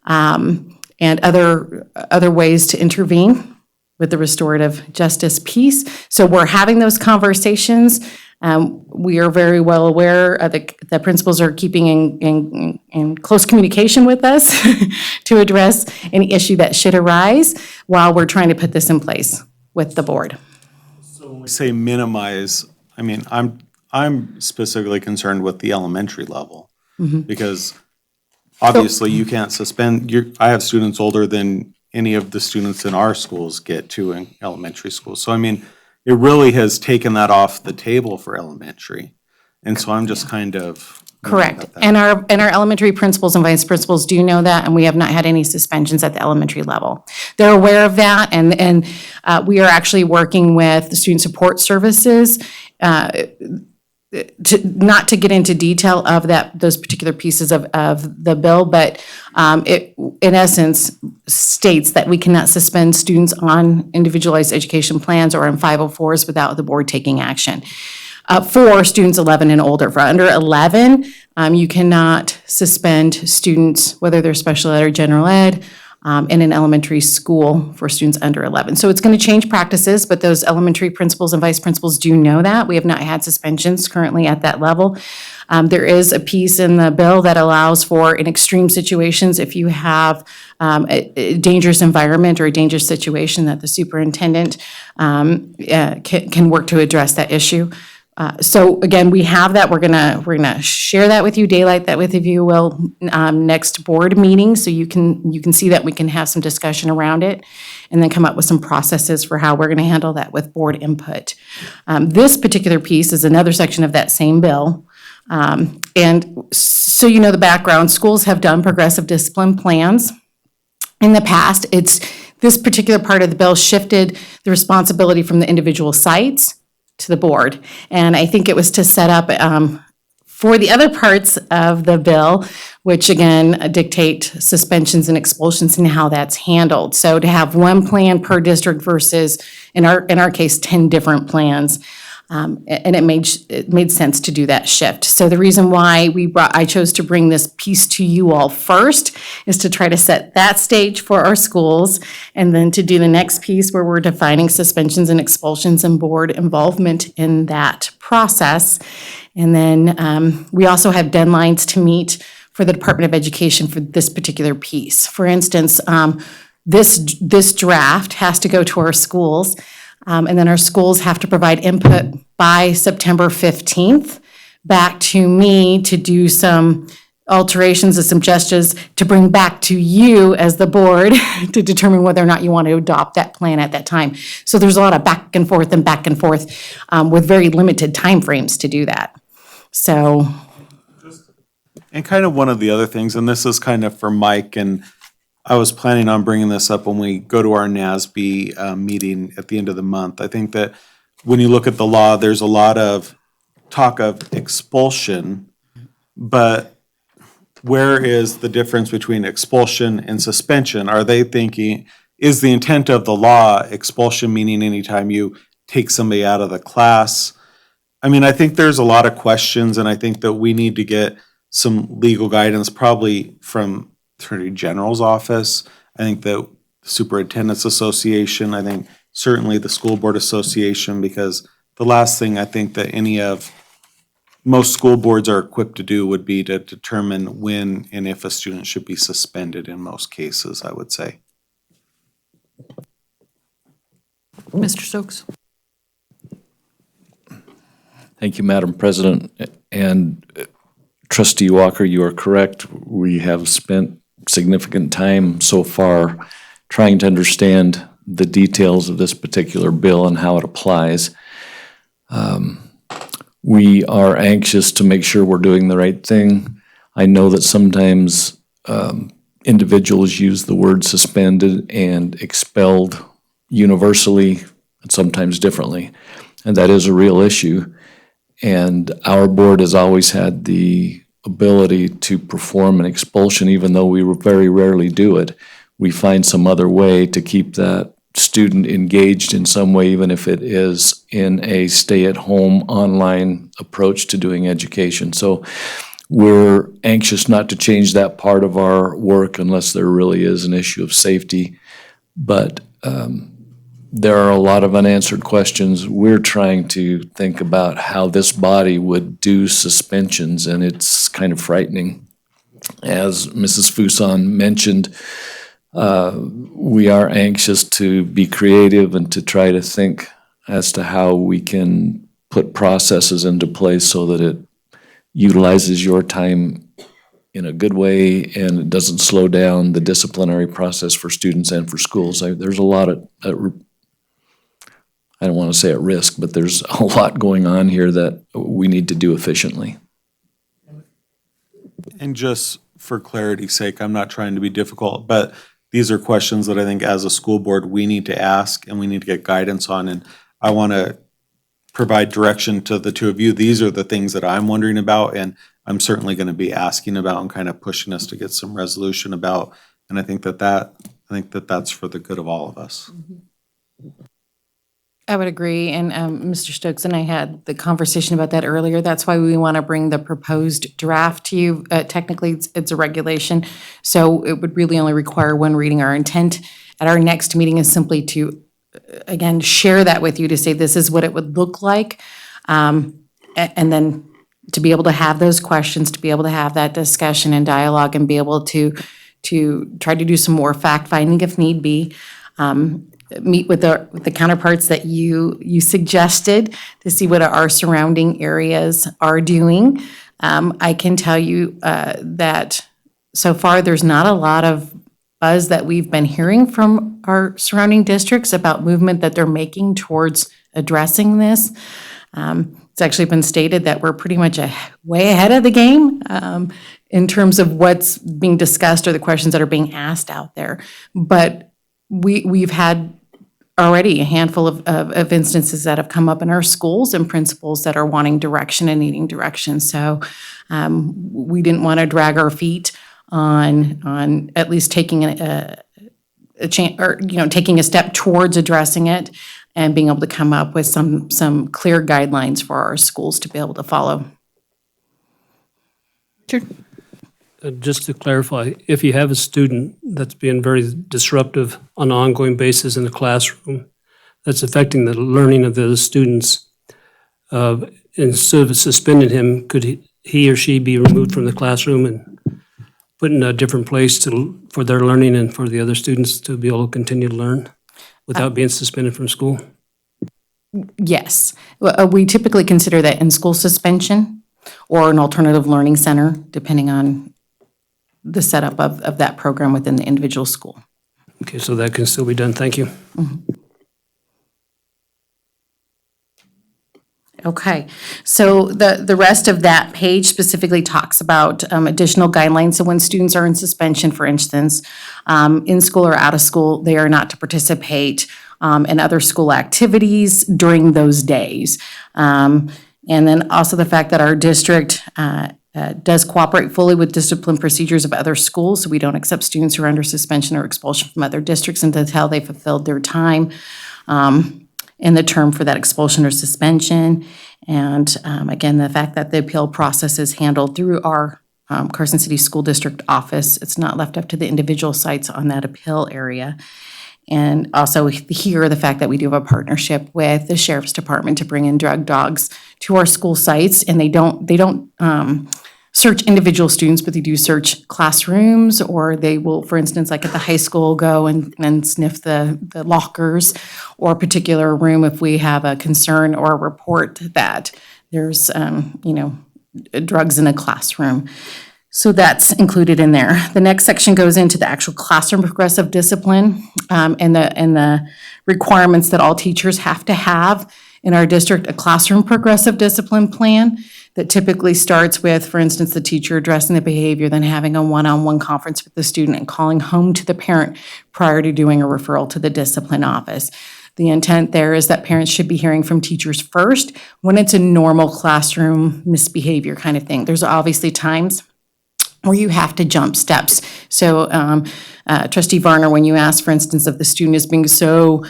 and other ways to intervene with the restorative justice piece. So we're having those conversations. We are very well aware of the principals are keeping in close communication with us to address any issue that should arise while we're trying to put this in place with the board. When we say minimize, I mean, I'm specifically concerned with the elementary level. Because obviously you can't suspend, I have students older than any of the students in our schools get to in elementary school. So I mean, it really has taken that off the table for elementary. And so I'm just kind of. Correct. And our elementary principals and vice principals do know that, and we have not had any suspensions at the elementary level. They're aware of that, and we are actually working with the student support services not to get into detail of those particular pieces of the bill, but it, in essence, states that we cannot suspend students on individualized education plans or on 504s without the board taking action. For students 11 and older. For under 11, you cannot suspend students, whether they're special ed or general ed, in an elementary school for students under 11. So it's going to change practices, but those elementary principals and vice principals do know that. We have not had suspensions currently at that level. There is a piece in the bill that allows for, in extreme situations, if you have a dangerous environment or a dangerous situation, that the superintendent can work to address that issue. So again, we have that. We're gonna share that with you, daylight that with you will next board meeting, so you can see that we can have some discussion around it, and then come up with some processes for how we're gonna handle that with board input. This particular piece is another section of that same bill. And so you know the background, schools have done progressive discipline plans. In the past, this particular part of the bill shifted the responsibility from the individual sites to the board. And I think it was to set up for the other parts of the bill, which again dictate suspensions and expulsions and how that's handled. So to have one plan per district versus, in our case, 10 different plans. And it made sense to do that shift. So the reason why I chose to bring this piece to you all first is to try to set that stage for our schools, and then to do the next piece where we're defining suspensions and expulsions and board involvement in that process. And then we also have deadlines to meet for the Department of Education for this particular piece. For instance, this draft has to go to our schools. And then our schools have to provide input by September 15th back to me to do some alterations and some gestures to bring back to you as the board to determine whether or not you want to adopt that plan at that time. So there's a lot of back and forth with very limited timeframes to do that. So. And kind of one of the other things, and this is kind of for Mike, and I was planning on bringing this up when we go to our NASB meeting at the end of the month. I think that when you look at the law, there's a lot of talk of expulsion, but where is the difference between expulsion and suspension? Are they thinking, is the intent of the law expulsion meaning anytime you take somebody out of the class? I mean, I think there's a lot of questions, and I think that we need to get some legal guidance, probably from Attorney General's office. I think the Superintendent's Association, I think certainly the School Board Association, because the last thing I think that most school boards are equipped to do would be to determine when and if a student should be suspended in most cases, I would say. Mr. Stokes. Thank you, Madam President. And Trustee Walker, you are correct. We have spent significant time so far trying to understand the details of this particular bill and how it applies. We are anxious to make sure we're doing the right thing. I know that sometimes individuals use the word suspended and expelled universally and sometimes differently. And that is a real issue. And our board has always had the ability to perform an expulsion, even though we very rarely do it. We find some other way to keep that student engaged in some way, even if it is in a stay-at-home online approach to doing education. So we're anxious not to change that part of our work unless there really is an issue of safety. But there are a lot of unanswered questions. We're trying to think about how this body would do suspensions, and it's kind of frightening. As Mrs. Fuson mentioned, we are anxious to be creative and to try to think as to how we can put processes into place so that it utilizes your time in a good way and it doesn't slow down the disciplinary process for students and for schools. There's a lot of, I don't want to say at risk, but there's a lot going on here that we need to do efficiently. And just for clarity's sake, I'm not trying to be difficult, but these are questions that I think as a school board, we need to ask and we need to get guidance on. And I want to provide direction to the two of you. These are the things that I'm wondering about, and I'm certainly going to be asking about and kind of pushing us to get some resolution about. And I think that that's for the good of all of us. I would agree, and Mr. Stokes and I had the conversation about that earlier. That's why we want to bring the proposed draft to you. Technically, it's a regulation, so it would really only require one reading. Our intent at our next meeting is simply to, again, share that with you to say this is what it would look like, and then to be able to have those questions, to be able to have that discussion and dialogue, and be able to try to do some more fact-finding if need be. Meet with the counterparts that you suggested to see what our surrounding areas are doing. I can tell you that so far there's not a lot of buzz that we've been hearing from our surrounding districts about movement that they're making towards addressing this. It's actually been stated that we're pretty much way ahead of the game in terms of what's being discussed or the questions that are being asked out there. But we've had already a handful of instances that have come up in our schools and principals that are wanting direction and needing direction. So we didn't want to drag our feet on at least taking a chance, or taking a step towards addressing it and being able to come up with some clear guidelines for our schools to be able to follow. Sure. Just to clarify, if you have a student that's being very disruptive on an ongoing basis in the classroom, that's affecting the learning of the other students, instead of suspending him, could he or she be removed from the classroom and put in a different place for their learning and for the other students to be able to continue to learn without being suspended from school? Yes. We typically consider that in-school suspension or an alternative learning center, depending on the setup of that program within the individual school. Okay, so that can still be done. Thank you. Mm-hmm. Okay, so the rest of that page specifically talks about additional guidelines. So when students are in suspension, for instance, in school or out of school, they are not to participate in other school activities during those days. And then also the fact that our district does cooperate fully with discipline procedures of other schools, so we don't accept students who are under suspension or expulsion from other districts until they fulfilled their time in the term for that expulsion or suspension. And again, the fact that the appeal process is handled through our Carson City School District office. It's not left up to the individual sites on that appeal area. And also here, the fact that we do have a partnership with the Sheriff's Department to bring in drug dogs to our school sites, and they don't search individual students, but they do search classrooms, or they will, for instance, like at the high school, go and sniff the lockers or a particular room if we have a concern or a report that there's drugs in a classroom. So that's included in there. The next section goes into the actual classroom progressive discipline and the requirements that all teachers have to have in our district, a classroom progressive discipline plan. that typically starts with, for instance, the teacher addressing the behavior, then having a one-on-one conference with the student and calling home to the parent prior to doing a referral to the discipline office. The intent there is that parents should be hearing from teachers first when it's a normal classroom misbehavior kind of thing. There's obviously times where you have to jump steps. So Trustee Varner, when you asked, for instance, if the student is being so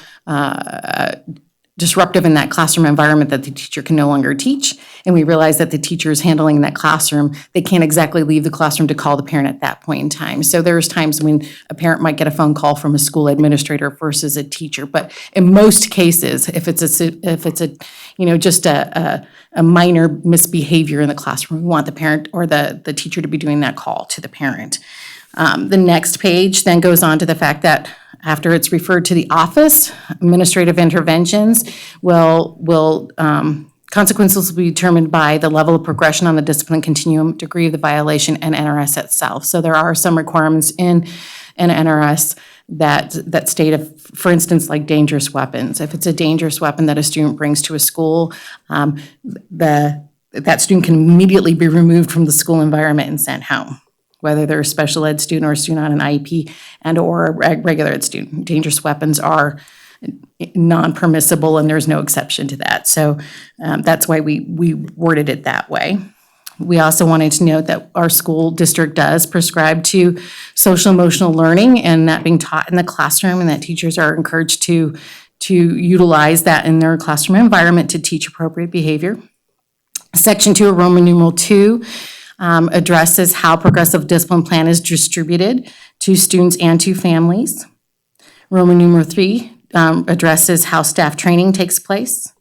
disruptive in that classroom environment that the teacher can no longer teach, and we realize that the teacher is handling that classroom, they can't exactly leave the classroom to call the parent at that point in time. So there's times when a parent might get a phone call from a school administrator versus a teacher. But in most cases, if it's just a minor misbehavior in the classroom, we want the parent or the teacher to be doing that call to the parent. The next page then goes on to the fact that after it's referred to the office, administrative interventions consequences will be determined by the level of progression on the discipline continuum, degree of the violation, and NRS itself. So there are some requirements in an NRS that state, for instance, like dangerous weapons. If it's a dangerous weapon that a student brings to a school, that student can immediately be removed from the school environment and sent home, whether they're a special ed student or a student on an IEP and or a regular ed student. Dangerous weapons are non-permissible and there's no exception to that. So that's why we worded it that way. We also wanted to note that our school district does prescribe to social emotional learning and that being taught in the classroom, and that teachers are encouraged to utilize that in their classroom environment to teach appropriate behavior. Section 2 of Roman numeral 2 addresses how progressive discipline plan is distributed to students and to families. Roman numeral 3 addresses how staff training takes place.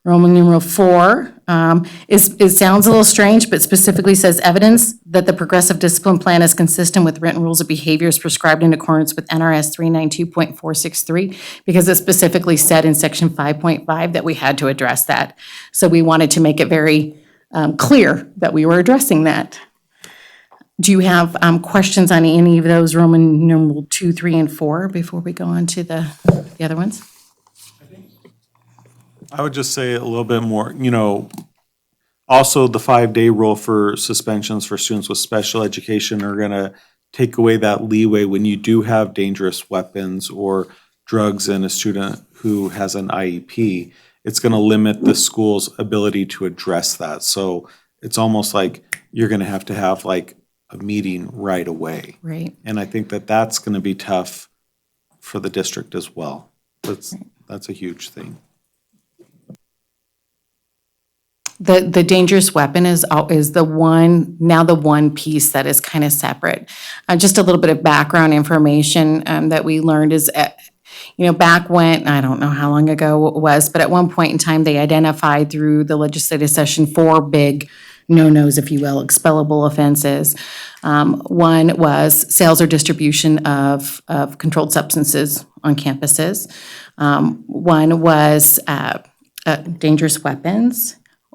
Roman numeral 4 it sounds a little strange, but specifically says evidence that the progressive discipline plan is consistent with written rules of behaviors prescribed in accordance with NRS 392.463, because it specifically said in section 5.5 that we had to address that. So we wanted to make it very clear that we were addressing that. Do you have questions on any of those Roman numeral 2, 3, and 4 before we go on to the other ones? I would just say a little bit more, also the 5-day rule for suspensions for students with special education are gonna take away that leeway when you do have dangerous weapons or drugs in a student who has an IEP. It's gonna limit the school's ability to address that. So it's almost like you're gonna have like a meeting right away. Right. And I think that that's gonna be tough for the district as well. That's a huge thing. The dangerous weapon is the one piece that is kind of separate. Just a little bit of background information that we learned is, back when, I don't know how long ago it was, but at one point in time, they identified through the legislative session 4 big no-nos, if you will, expellable offenses. One was sales or distribution of controlled substances on campuses. One was dangerous weapons.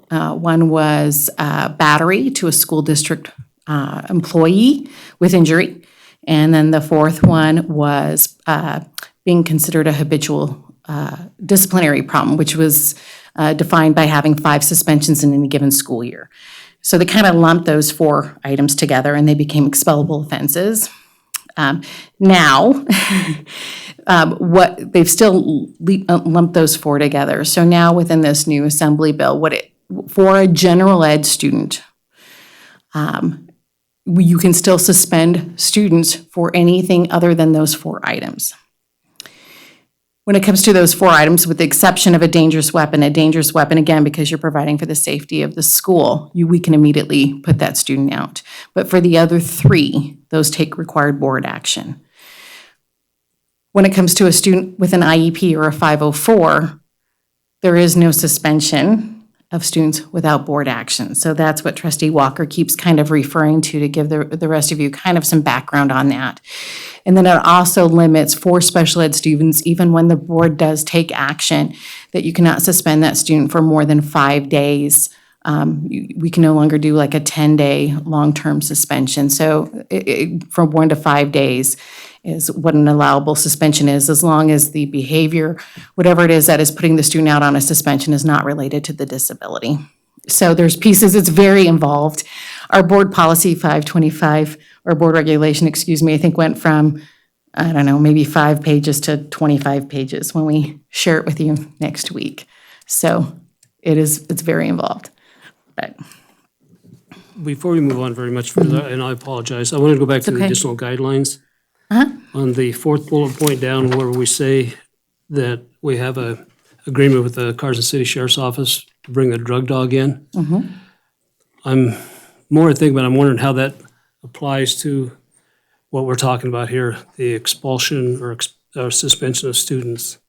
One was battery to a school district employee with injury. And then the fourth one was being considered a habitual disciplinary problem, which was defined by having 5 suspensions in any given school year. So they kind of lumped those 4 items together and they became expellable offenses. Now, they've still lumped those 4 together. So now within this new assembly bill, for a general ed student, you can still suspend students for anything other than those 4 items. When it comes to those 4 items, with the exception of a dangerous weapon, again, because you're providing for the safety of the school, we can immediately put that student out. But for the other 3, those take required board action. When it comes to a student with an IEP or a 504, there is no suspension of students without board action. So that's what Trustee Walker keeps kind of referring to give the rest of you kind of some background on that. And then it also limits for special ed students, even when the board does take action, that you cannot suspend that student for more than 5 days. We can no longer do like a 10-day long-term suspension. So from 1 to 5 days is what an allowable suspension is, as long as the behavior, whatever it is that is putting the student out on a suspension, is not related to the disability. So there's pieces, it's very involved. Our board policy 525, or board regulation, excuse me, I think went from, I don't know, maybe 5 pages to 25 pages when we share it with you next week. So it's very involved. But Before we move on very much further, and I apologize, I wanted to go back to the okay. additional guidelines. Uh-huh. On the fourth bullet point down where we say that we have a agreement with the Carson City Sheriff's Office to bring the drug dog in. I'm more thinking, but I'm wondering how that applies to what we're talking about here, the expulsion or suspension of students.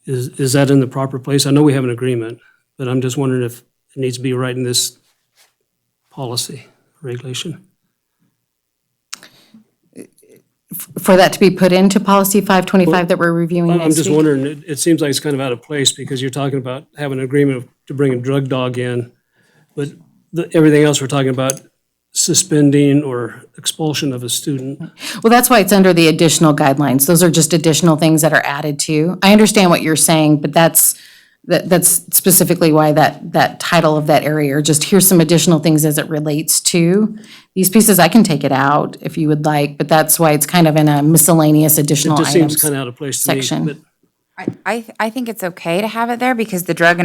Is that in the proper place? I know we have an agreement, but I'm just wondering if it needs to be right in this policy regulation. For that to be put into policy 525 that we're reviewing next week? I'm just wondering, it seems like it's kind of out of place because you're talking about having an agreement to bring a drug dog in, but everything else we're talking about suspending or expulsion of a student. Well, that's why it's under the additional guidelines. Those are just additional things that are added to. I understand what you're saying, but that's specifically why that title of that area, or just here's some additional things as it relates to these pieces. I can take it out if you would like, but that's why it's kind of in a miscellaneous additional It just items seems kind of out of place to me. section. But I think it's okay to have it there because the drug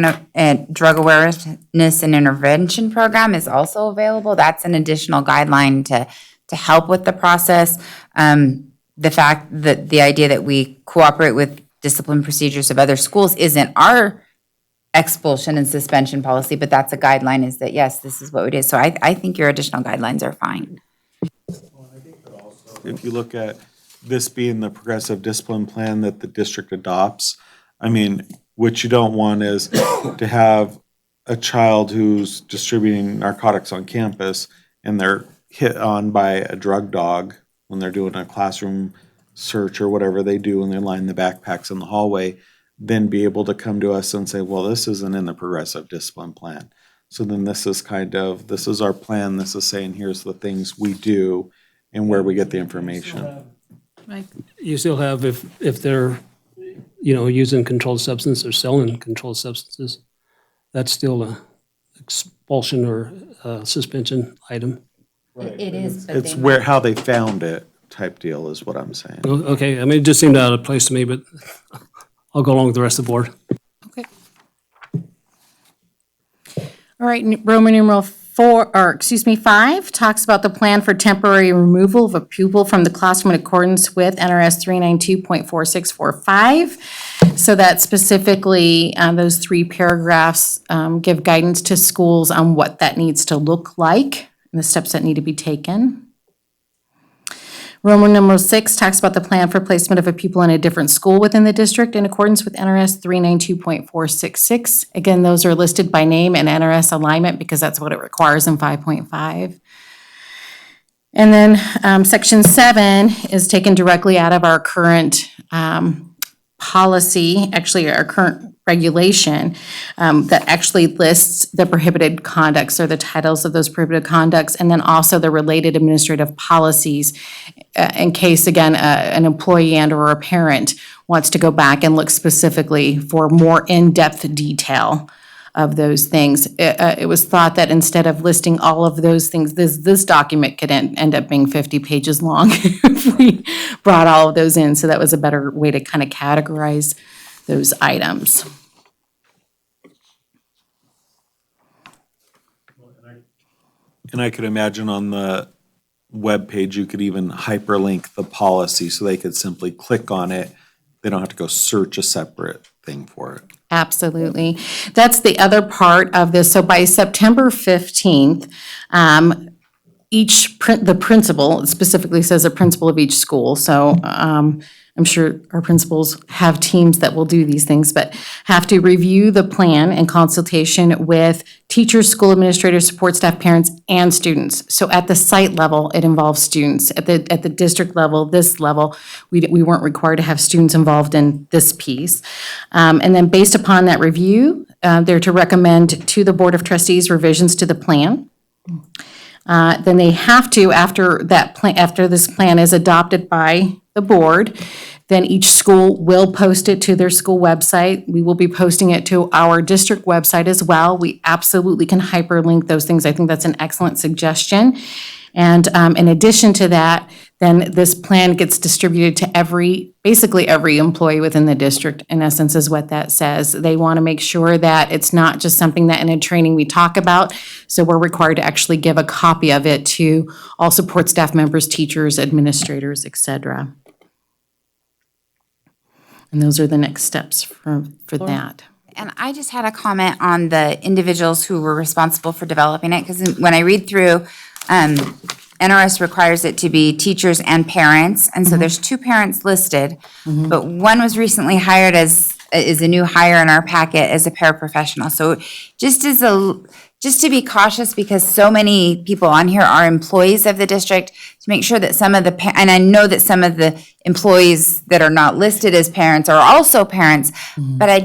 awareness and intervention program is also available. That's an additional guideline to help with the process. The fact that the idea that we cooperate with discipline procedures of other schools isn't our expulsion and suspension policy, but that's a guideline, is that, yes, this is what we do. So I think your additional guidelines are fine. If you look at this being the progressive discipline plan that the district adopts, I mean, what you don't want is to have a child who's distributing narcotics on campus and they're hit on by a drug dog when they're doing a classroom search or whatever they do and they line the backpacks in the hallway, then be able to come to us and say, well, this isn't in the progressive discipline plan. So then this is our plan, this is saying here's the things we do and where we get the information. you still have, if they're, using controlled substance or selling controlled substances, that's still a expulsion or suspension item. It is, but It's how they found it type deal is what I'm saying. Okay, I mean, it just seemed out of place to me, but I'll go along with the rest of the board. Okay. All right, Roman numeral 5 talks about the plan for temporary removal of a pupil from the classroom in accordance with NRS 392.4645. So that specifically, those 3 paragraphs give guidance to schools on what that needs to look like and the steps that need to be taken. Roman numeral 6 talks about the plan for placement of a pupil in a different school within the district in accordance with NRS 392.466. Again, those are listed by name and NRS alignment because that's what it requires in 5.5. And then section 7 is taken directly out of our current policy, actually our current regulation, that actually lists the prohibited conducts or the titles of those prohibited conducts, and then also the related administrative policies in case, again, an employee and or a parent wants to go back and look specifically for more in-depth detail of those things. It was thought that instead of listing all of those things, this document could end up being 50 pages long if we brought all of those in. So that was a better way to kind of categorize those items. And I could imagine on the web page, you could even hyperlink the policy so they could simply click on it. They don't have to go search a separate thing for it. Absolutely. That's the other part of this. So by September 15th, the principal, it specifically says a principal of each school, so I'm sure our principals have teams that will do these things, but have to review the plan in consultation with teachers, school administrators, support staff, parents, and students. So at the site level, it involves students. At the district level, this level, we weren't required to have students involved in this piece. And then based upon that review, they're to recommend to the Board of Trustees revisions to the plan. Then they have to, after this plan is adopted by the board, then each school will post it to their school website. We will be posting it to our district website as well. We absolutely can hyperlink those things. I think that's an excellent suggestion. And in addition to that, then this plan gets distributed to basically every employee within the district, in essence, is what that says. They want to make sure that it's not just something that in a training we talk about, so we're required to actually give a copy of it to all support staff members, teachers, administrators, et cetera. And those are the next steps for that. And I just had a comment on the individuals who were responsible for developing it, because when I read through, NRS requires it to be teachers and parents, and so there's 2 parents listed, but one was recently hired is a new hire in our packet as a paraprofessional. So just to be cautious, because so many people on here are employees of the district, to make sure that some of the, and I know that some of the employees that are not listed as parents are also parents, but I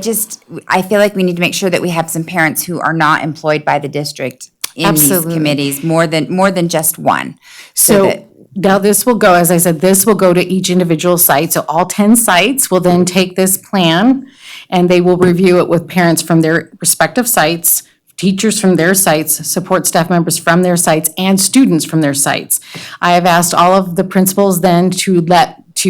feel like we need to make sure that we have some parents who are not employed by the district in these committees, more than just one. So now this will go, as I said, this will go to each individual site. So all 10 sites will then take this plan and they will review it with parents from their respective sites, teachers from their sites, support staff members from their sites, and students from their sites. I have asked all of the principals then to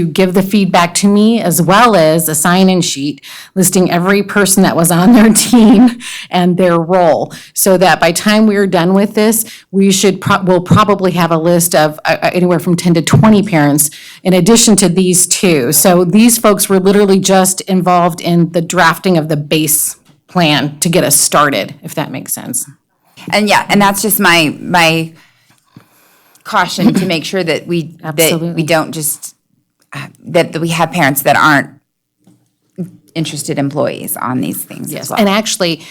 give the feedback to me, as well as a sign-in sheet listing every person that was on their team and their role, so that by time we are done with this, we'll probably have a list of anywhere from 10 to 20 parents in addition to these 2. So these folks were literally just involved in the drafting of the base plan to get us started, if that makes sense. And that's just my caution, to make sure that we don't just that we have parents that aren't interested employees on these things as well. And actually,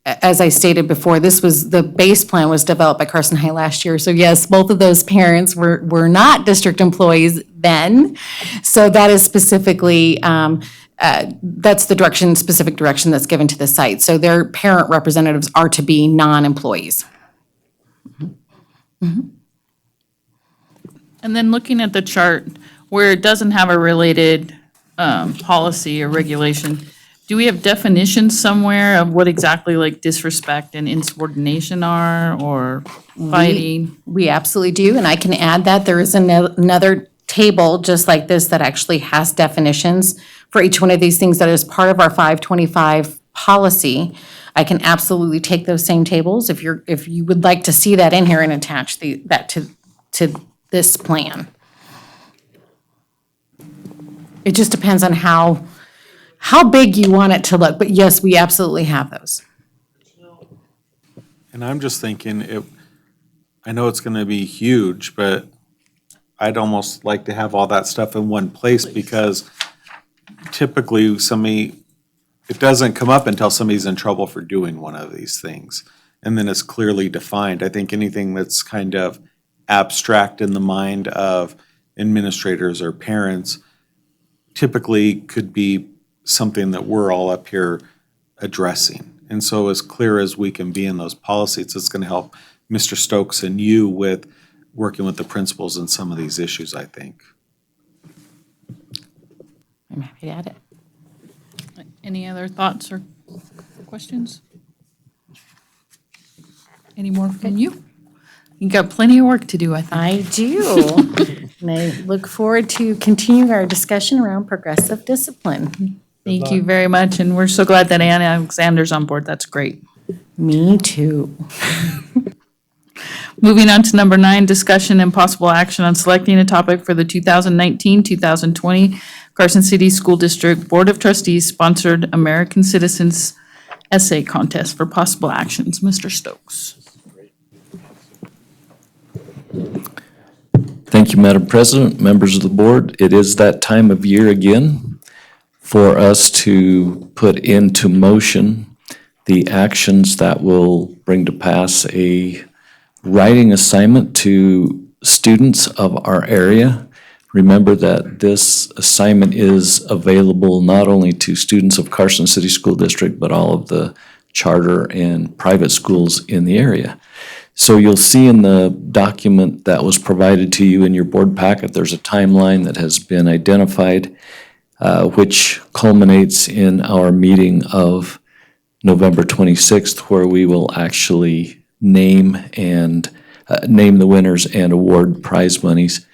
as I stated before, the base plan was developed by Carson High last year. So yes, both of those parents were not district employees then. So that is specifically, that's the specific direction that's given to the site. So their parent representatives are to be non-employees. And then looking at the chart, where it doesn't have a related policy or regulation, do we have definitions somewhere of what exactly like disrespect and insubordination are, or fighting? We absolutely do, and I can add that there is another table just like this that actually has definitions for each one of these things that is part of our 525 policy. I can absolutely take those same tables if you would like to see that in here and attach that to this plan. It just depends on how big you want it to look, but yes, we absolutely have those. And I'm just thinking, I know it's gonna be huge, but I'd almost like to have all that stuff in one place, because typically it doesn't come up until somebody's in trouble for doing one of these things. And then it's clearly defined. I think anything that's kind of abstract in the mind of administrators or parents typically could be something that we're all up here addressing. And so as clear as we can be in those policies, it's going to help Mr. Stokes and you with working with the principals in some of these issues, I think. I'm happy to add it. Any other thoughts or questions? Any more from you? You got plenty of work to do, I think. I do. And I look forward to continuing our discussion around progressive discipline. Thank you very much, and we're so glad that Anna Alexander's on board. That's great. Me too. Moving on to number 9, discussion and possible action on selecting a topic for the 2019-2020 Carson City School District Board of Trustees sponsored American Citizens Essay Contest for possible actions. Mr. Stokes. Thank you, Madam President, members of the board. It is that time of year again for us to put into motion the actions that will bring to pass a writing assignment to students of our area. Remember that this assignment is available not only to students of Carson City School District, but all of the charter and private schools in the area. So you'll see in the document that was provided to you in your board packet, there's a timeline that has been identified, which culminates in our meeting of November 26th, where we will actually name the winners and award prize monies.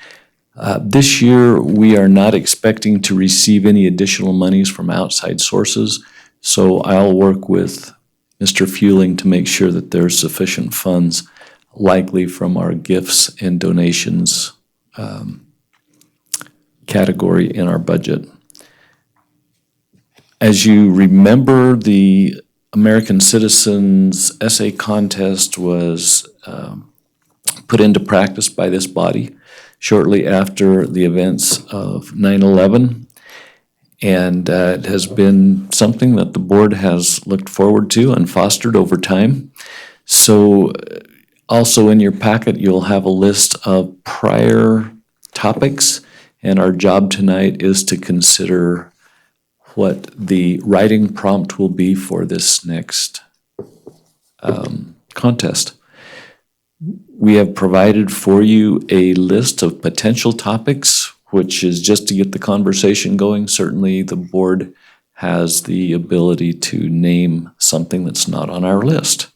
This year, we are not expecting to receive any additional monies from outside sources, so I'll work with Mr. Fueling to make sure that there's sufficient funds, likely from our gifts and donations category in our budget. As you remember, the American Citizens Essay Contest was put into practice by this body shortly after the events of 9/11. And it has been something that the board has looked forward to and fostered over time. So also in your packet, you'll have a list of prior topics, and our job tonight is to consider what the writing prompt will be for this next contest. We have provided for you a list of potential topics, which is just to get the conversation going. Certainly, the board has the ability to name something that's not on our list.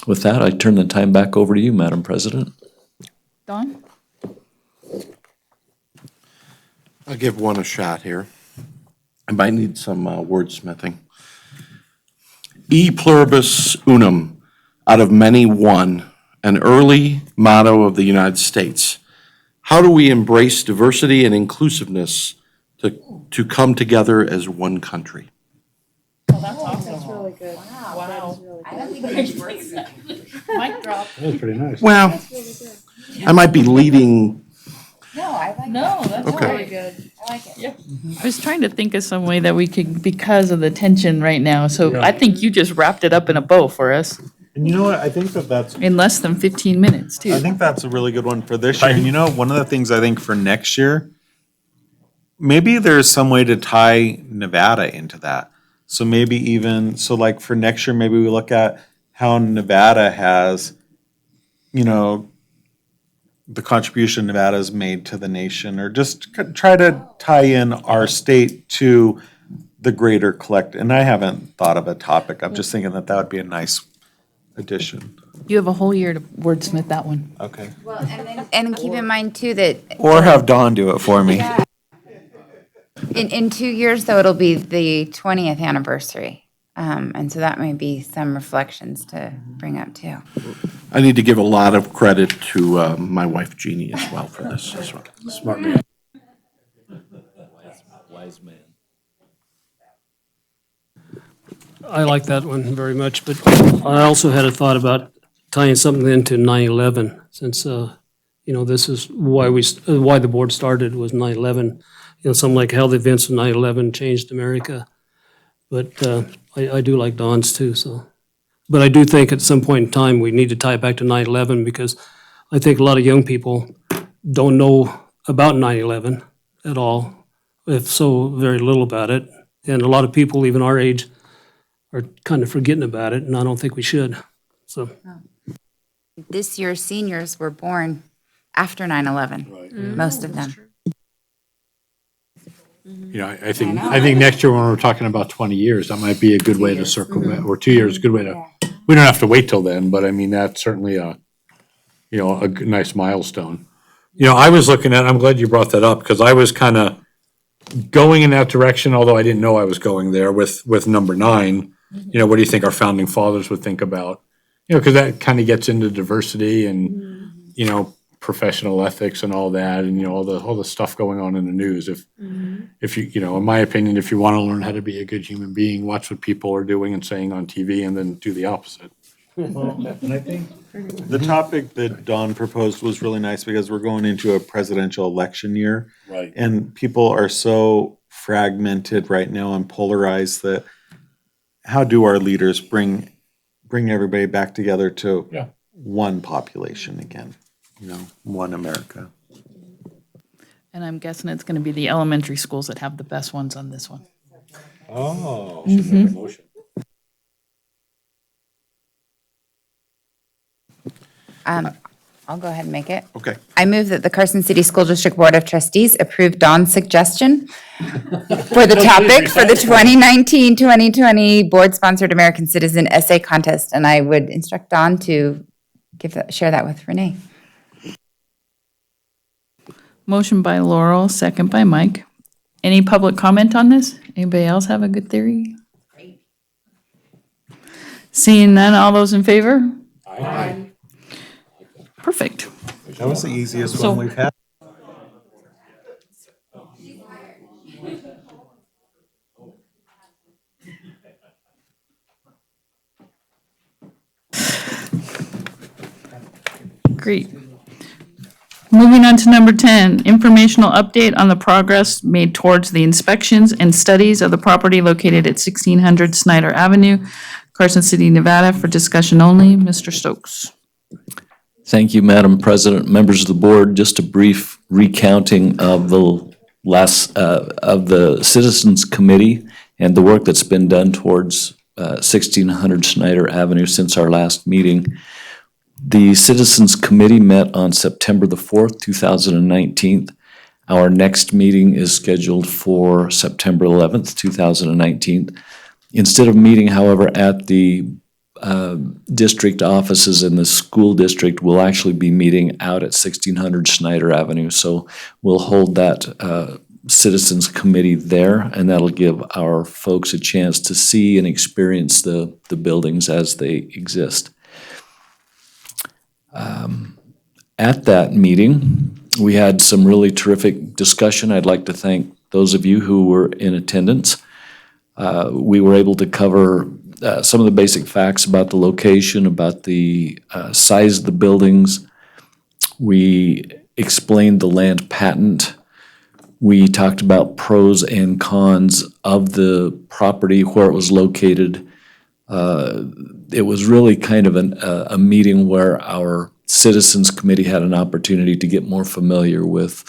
With that, I turn the time back over to you, Madam President. Dawn? I'll give one a shot here. I might need some wordsmithing. E pluribus unum, out of many one, an early motto of the United States. How do we embrace diversity and inclusiveness to come together as one country? Mic drop. That was pretty nice. Well, I might be leading. No, that's Okay. really good. I like it. I was trying to think of some way that we could, because of the tension right now, so I think you just wrapped it up in a bow for us And you know what, I think that's in less than 15 minutes, too. I think that's a really good one for this year. And you know, one of the things I think for next year, maybe there's some way to tie Nevada into that. So maybe even, so like for next year, maybe we look at how Nevada has, you know, the contribution Nevada's made to the nation, or just try to tie in our state to the greater collect. And I haven't thought of a topic. I'm just thinking that would be a nice addition. You have a whole year to wordsmith that one. Okay. Well, and keep in mind too that Or have Dawn do it for me. in 2 years though, it'll be the 20th anniversary. And so that may be some reflections to bring up too. I need to give a lot of credit to my wife Jeannie as well for this. Smart man. Wise man. I like that one very much, but I also had a thought about tying something into 9/11, since, this is why the board started was 9/11. Something like how the events of 9/11 changed America. But I do like Dawn's too, so. But I do think at some point in time, we need to tie it back to 9/11, because I think a lot of young people don't know about 9/11 at all, if so very little about it. And a lot of people, even our age, are kind of forgetting about it, and I don't think we should, so. This year's seniors were born after 9/11, most of them. You know, I think next year when we're talking about 20 years, that might be a good way to circle back, or 2 years, a good way to, we don't have to wait till then, but I mean, that's certainly a nice milestone. I was looking at, I'm glad you brought that up, because I was kind of going in that direction, although I didn't know I was going there with number 9. What do you think our founding fathers would think about? Because that kind of gets into diversity and, professional ethics and all that, and, all the stuff going on in the news. If you, in my opinion, if you want to learn how to be a good human being, watch what people are doing and saying on TV and then do the opposite. And I think the topic that Dawn proposed was really nice, because we're going into a presidential election year. Right. And people are so fragmented right now and polarized that how do our leaders bring everybody back together to one population again? One America. And I'm guessing it's going to be the elementary schools that have the best ones on this one. Oh. Should make a motion. I'll go ahead and make it. Okay. I move that the Carson City School District Board of Trustees approve Dawn's suggestion for the topic for the 2019-2020 board-sponsored American Citizen Essay Contest, and I would instruct Dawn to share that with Renee. Motion by Laurel, second by Mike. Any public comment on this? Anybody else have a good theory? Seeing none, all those in favor? Aye. Perfect. That was the easiest So- one we've had. Great. Moving on to number 10, informational update on the progress made towards the inspections and studies of the property located at 1600 Snyder Avenue, Carson City, Nevada, for discussion only. Mr. Stokes. Thank you, Madam President, members of the board. Just a brief recounting of the Citizens Committee and the work that's been done towards 1600 Snyder Avenue since our last meeting. The Citizens Committee met on September the 4th, 2019. Our next meeting is scheduled for September 11th, 2019. Instead of meeting, however, at the district offices in the school district, we'll actually be meeting out at 1600 Snyder Avenue. So we'll hold that Citizens Committee there, and that'll give our folks a chance to see and experience the buildings as they exist. At that meeting, we had some really terrific discussion. I'd like to thank those of you who were in attendance. We were able to cover some of the basic facts about the location, about the size of the buildings. We explained the land patent. We talked about pros and cons of the property, where it was located. It was really kind of a meeting where our Citizens Committee had an opportunity to get more familiar with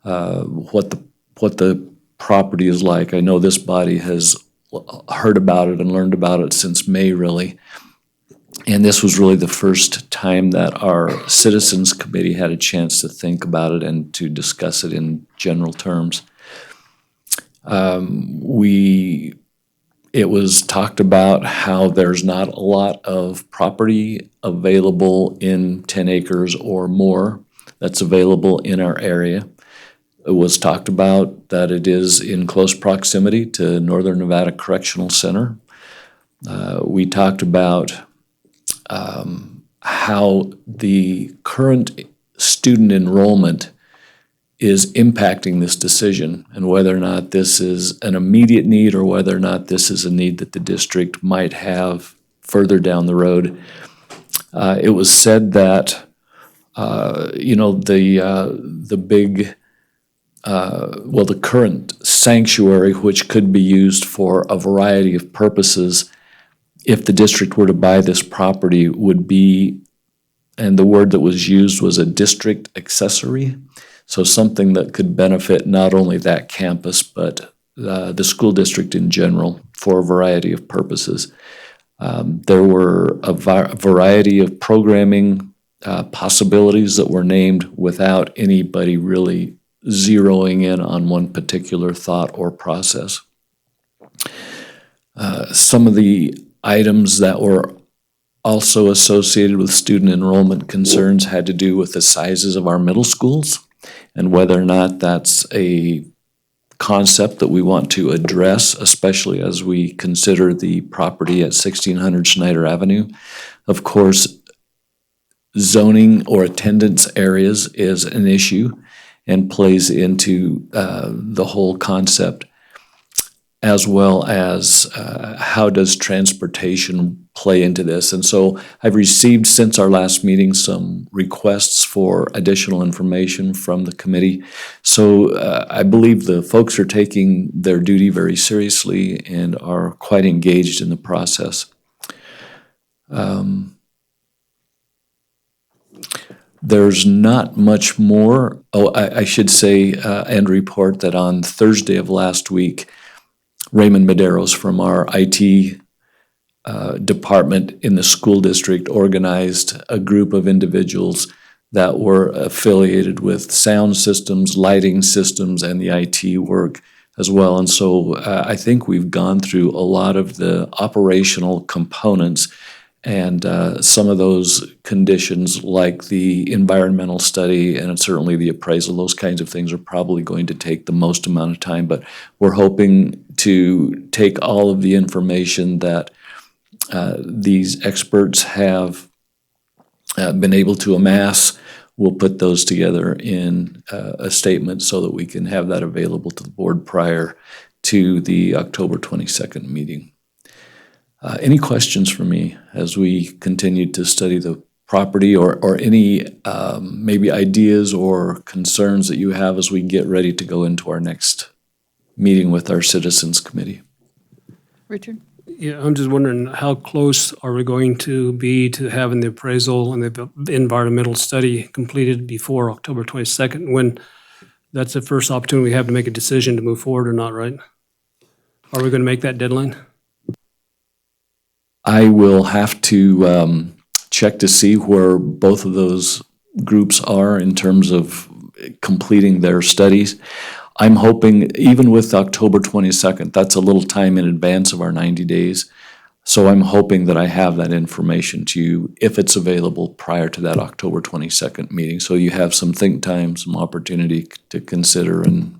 what the property is like. I know this body has heard about it and learned about it since May, really. And this was really the first time that our Citizens Committee had a chance to think about it and to discuss it in general terms. It was talked about how there's not a lot of property available in 10 acres or more that's available in our area. It was talked about that it is in close proximity to Northern Nevada Correctional Center. We talked about how the current student enrollment is impacting this decision, and whether or not this is an immediate need or whether or not this is a need that the district might have further down the road. It was said that, the current sanctuary, which could be used for a variety of purposes, if the district were to buy this property, would be, and the word that was used was a district accessory. So something that could benefit not only that campus, but the school district in general for a variety of purposes. There were a variety of programming possibilities that were named without anybody really zeroing in on one particular thought or process. Some of the items that were also associated with student enrollment concerns had to do with the sizes of our middle schools and whether or not that's a concept that we want to address, especially as we consider the property at 1600 Snyder Avenue. Of course, zoning or attendance areas is an issue and plays into the whole concept, as well as how does transportation play into this. And so I've received since our last meeting some requests for additional information from the committee. So I believe the folks are taking their duty very seriously and are quite engaged in the process. There's not much more. I should say and report that on Thursday of last week, Raymond Medeiros from our IT department in the school district organized a group of individuals that were affiliated with sound systems, lighting systems, and the IT work as well. And so I think we've gone through a lot of the operational components, and some of those conditions, like the environmental study and certainly the appraisal, those kinds of things are probably going to take the most amount of time. But we're hoping to take all of the information that these experts have been able to amass. We'll put those together in a statement so that we can have that available to the board prior to the October 22nd meeting. Any questions for me as we continue to study the property, or any maybe ideas or concerns that you have as we get ready to go into our next meeting with our Citizens Committee? Richard? Yeah, I'm just wondering, how close are we going to be to having the appraisal and the environmental study completed before October 22nd, when that's the first opportunity we have to make a decision to move forward or not, right? Are we going to make that deadline? I will have to check to see where both of those groups are in terms of completing their studies. I'm hoping, even with October 22nd, that's a little time in advance of our 90 days. So I'm hoping that I have that information to you, if it's available, prior to that October 22nd meeting. So you have some think time, some opportunity to consider and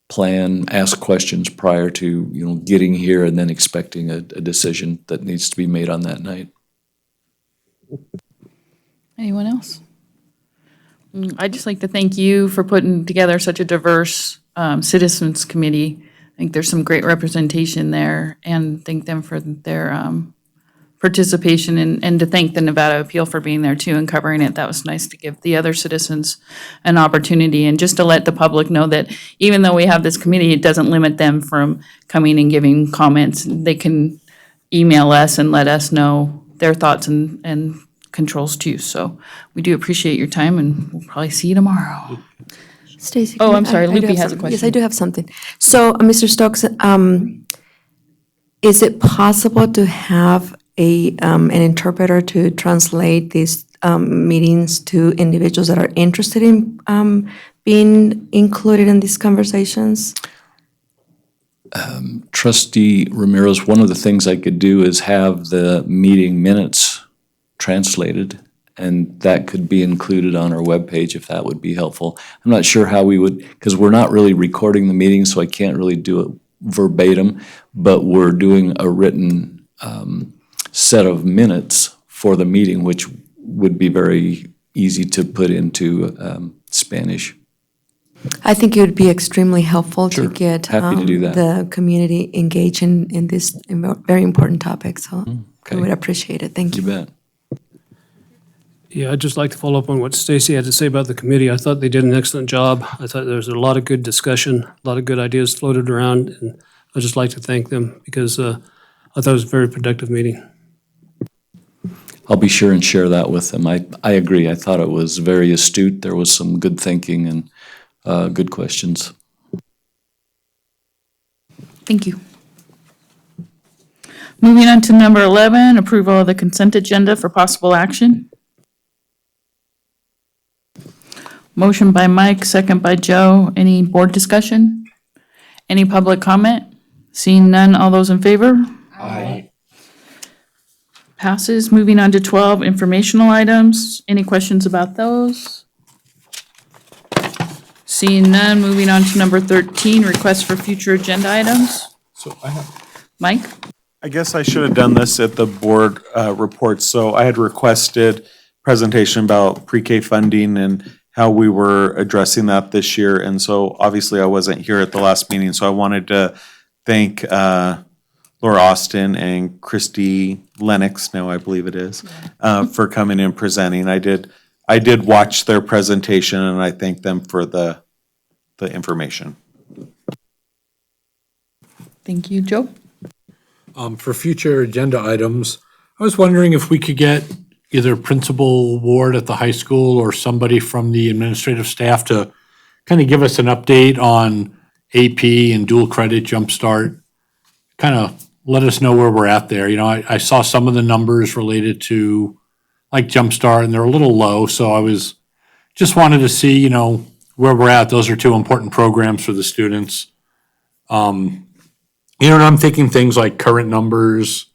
plan, ask questions prior to, getting here and then expecting a decision that needs to be made on that night. Anyone else? I'd just like to thank you for putting together such a diverse citizens committee. I think there's some great representation there, and thank them for their participation, and to thank the Nevada Appeal for being there too and covering it. That was nice to give the other citizens an opportunity, and just to let the public know that even though we have this committee, it doesn't limit them from coming and giving comments. They can email us and let us know their thoughts and controls too. So we do appreciate your time, and we'll probably see you tomorrow. Stacy. Oh, can I'm sorry, I do Lupe have has a something. Yes, question. I do have something. So, Mr. Stokes, is it possible to have an interpreter to translate these meetings to individuals that are interested in being included in these conversations? Trustee Ramirez, one of the things I could do is have the meeting minutes translated, and that could be included on our webpage if that would be helpful. I'm not sure how we would, because we're not really recording the meeting, so I can't really do it verbatim, but we're doing a written set of minutes for the meeting, which would be very easy to put into Spanish. I think it would be extremely helpful Sure. to get Happy to do that. the community engaged in this very important topic. So Okay. I would appreciate it. Thank You you. bet. Yeah, I'd just like to follow up on what Stacy had to say about the committee. I thought they did an excellent job. I thought there was a lot of good discussion, a lot of good ideas floated around, and I'd just like to thank them because I thought it was a very productive meeting. I'll be sure and share that with them. I agree. I thought it was very astute. There was some good thinking and good questions. Thank you. Moving on to number 11, approval of the consent agenda for possible action. Motion by Mike, second by Joe. Any board discussion? Any public comment? Seeing none, all those in favor? Aye. Passes. Moving on to 12, informational items. Any questions about those? Seeing none, moving on to number 13, requests for future agenda items. So I have. Mike? I guess I should have done this at the board report. So I had requested presentation about pre-K funding and how we were addressing that this year. And so obviously I wasn't here at the last meeting, so I wanted to thank Laura Austin and Christy Lennox, now I believe it is, for coming and presenting. I did watch their presentation, and I thank them for the information. Thank you. Joe? For future agenda items, I was wondering if we could get either Principal Ward at the high school or somebody from the administrative staff to kind of give us an update on AP and dual credit jumpstart. Kind of let us know where we're at there. You know, I saw some of the numbers related to like Jumpstart, and they're a little low, so just wanted to see, you know, where we're at. Those are two important programs for the students. You know, and I'm thinking things like current numbers,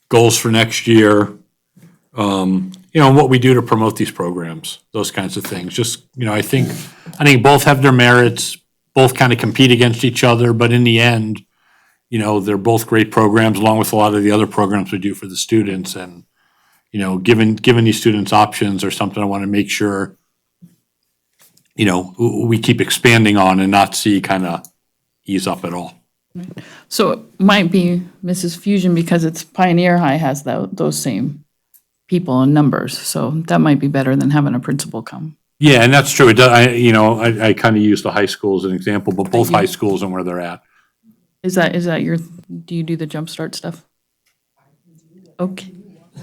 goals for next year, you know, and what we do to promote these programs, those kinds of things. Just, you know, I think both have their merits, both kind of compete against each other, but in the end, you know, they're both great programs along with a lot of the other programs we do for the students. And, you know, given these students options or something, I want to make sure, you know, we keep expanding on and not see kind of ease up at all. So it might be Mrs. Fusion because it's Pioneer High has those same people and numbers. So that might be better than having a principal come. Yeah, and that's true. It does, I kind of use the high school as an example, but both high schools and where they're at. Is that your, do you do the Jumpstart stuff? Okay.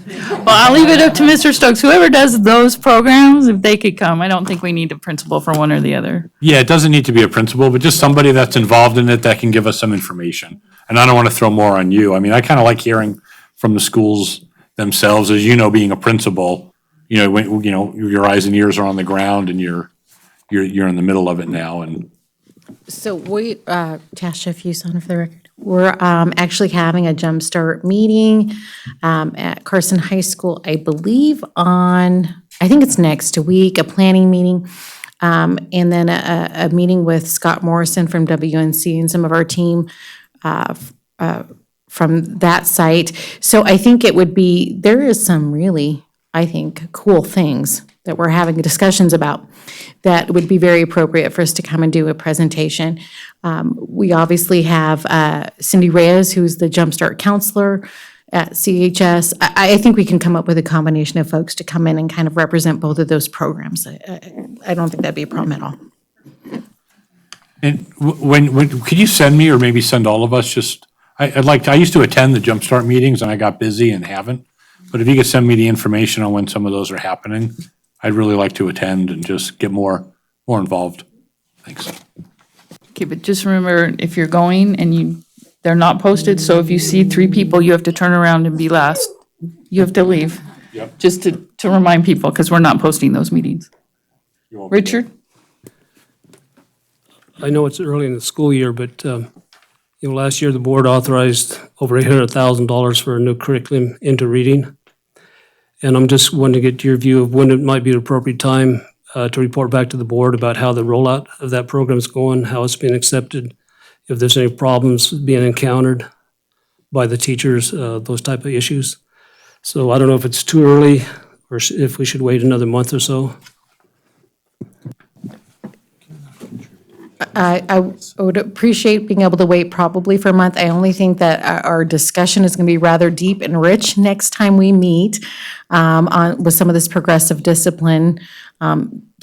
Well, I'll leave it up to Mr. Stokes. Whoever does those programs, if they could come. I don't think we need a principal for one or the other. Yeah, it doesn't need to be a principal, but just somebody that's involved in it that can give us some information. And I don't want to throw more on you. I mean, I kind of like hearing from the schools themselves, as you know, being a principal, you know, when, you know, your eyes and ears are on the ground and you're in the middle of it now. And So we, Tasha Fuson for the record, we're actually having a Jumpstart meeting at Carson High School, I believe I think it's next week, a planning meeting. And then a meeting with Scott Morrison from WNC and some of our team from that site. So I think there is some really, I think, cool things that we're having discussions about that would be very appropriate for us to come and do a presentation. We obviously have Cindy Reyes, who's the Jumpstart counselor at CHS. I think we can come up with a combination of folks to come in and kind of represent both of those programs. I don't think that'd be a problem at all. And when could you send me or maybe send all of us just, I used to attend the Jumpstart meetings and I got busy and haven't. But if you could send me the information on when some of those are happening, I'd really like to attend and just get more involved. Thanks. Okay, but just remember, if you're going and they're not posted, so if you see 3 people, you have to turn around and be last. You have to leave. Yep. Just to remind people, because we're not posting those meetings. Richard? I know it's early in the school year, but, you know, last year the board authorized over $800,000 for a new curriculum into reading. And I'm just wanting to get your view of when it might be the appropriate time to report back to the board about how the rollout of that program's going, how it's being accepted, if there's any problems being encountered by the teachers, those type of issues. So I don't know if it's too early or if we should wait another month or so. I would appreciate being able to wait probably for a month. I only think that our discussion is going to be rather deep and rich next time we meet with some of this progressive discipline,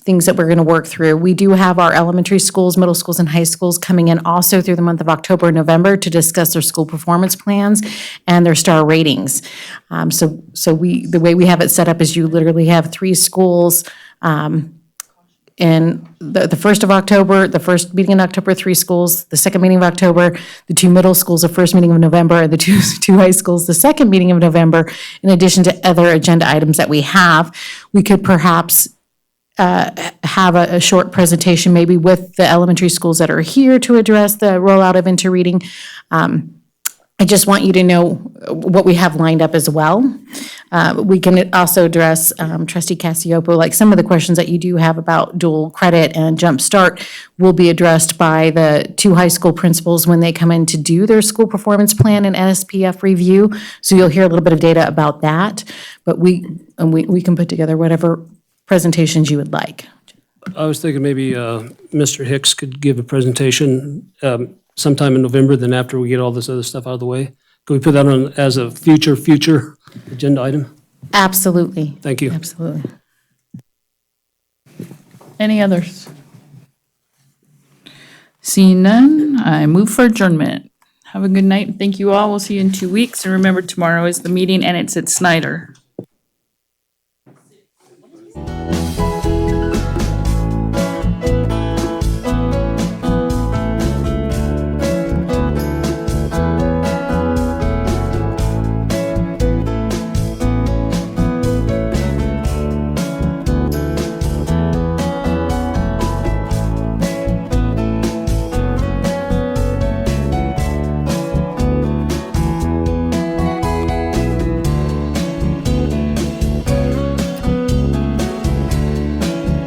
things that we're going to work through. We do have our elementary schools, middle schools, and high schools coming in also through the month of October and November to discuss their school performance plans and their star ratings. So the way we have it set up is you literally have 3 schools, in the 1st of October, the first meeting in October, 3 schools, the second meeting of October, the 2 middle schools, the first meeting of November, and the two high schools, the second meeting of November, in addition to other agenda items that we have. We could perhaps have a short presentation maybe with the elementary schools that are here to address the rollout of Into Reading. I just want you to know what we have lined up as well. We can also address, Trustee Cassiopo, like some of the questions that you do have about dual credit and Jumpstart will be addressed by the 2 high school principals when they come in to do their school performance plan and NSPF review. So you'll hear a little bit of data about that, but we can put together whatever presentations you would like. I was thinking maybe Mr. Hicks could give a presentation sometime in November, then after we get all this other stuff out of the way. Could we put that on as a future agenda item? Absolutely. Thank you. Absolutely. Any others? Seeing none, I move for adjournment. Have a good night. Thank you all. We'll see you in 2 weeks. And remember, tomorrow is the meeting and it's at Snyder.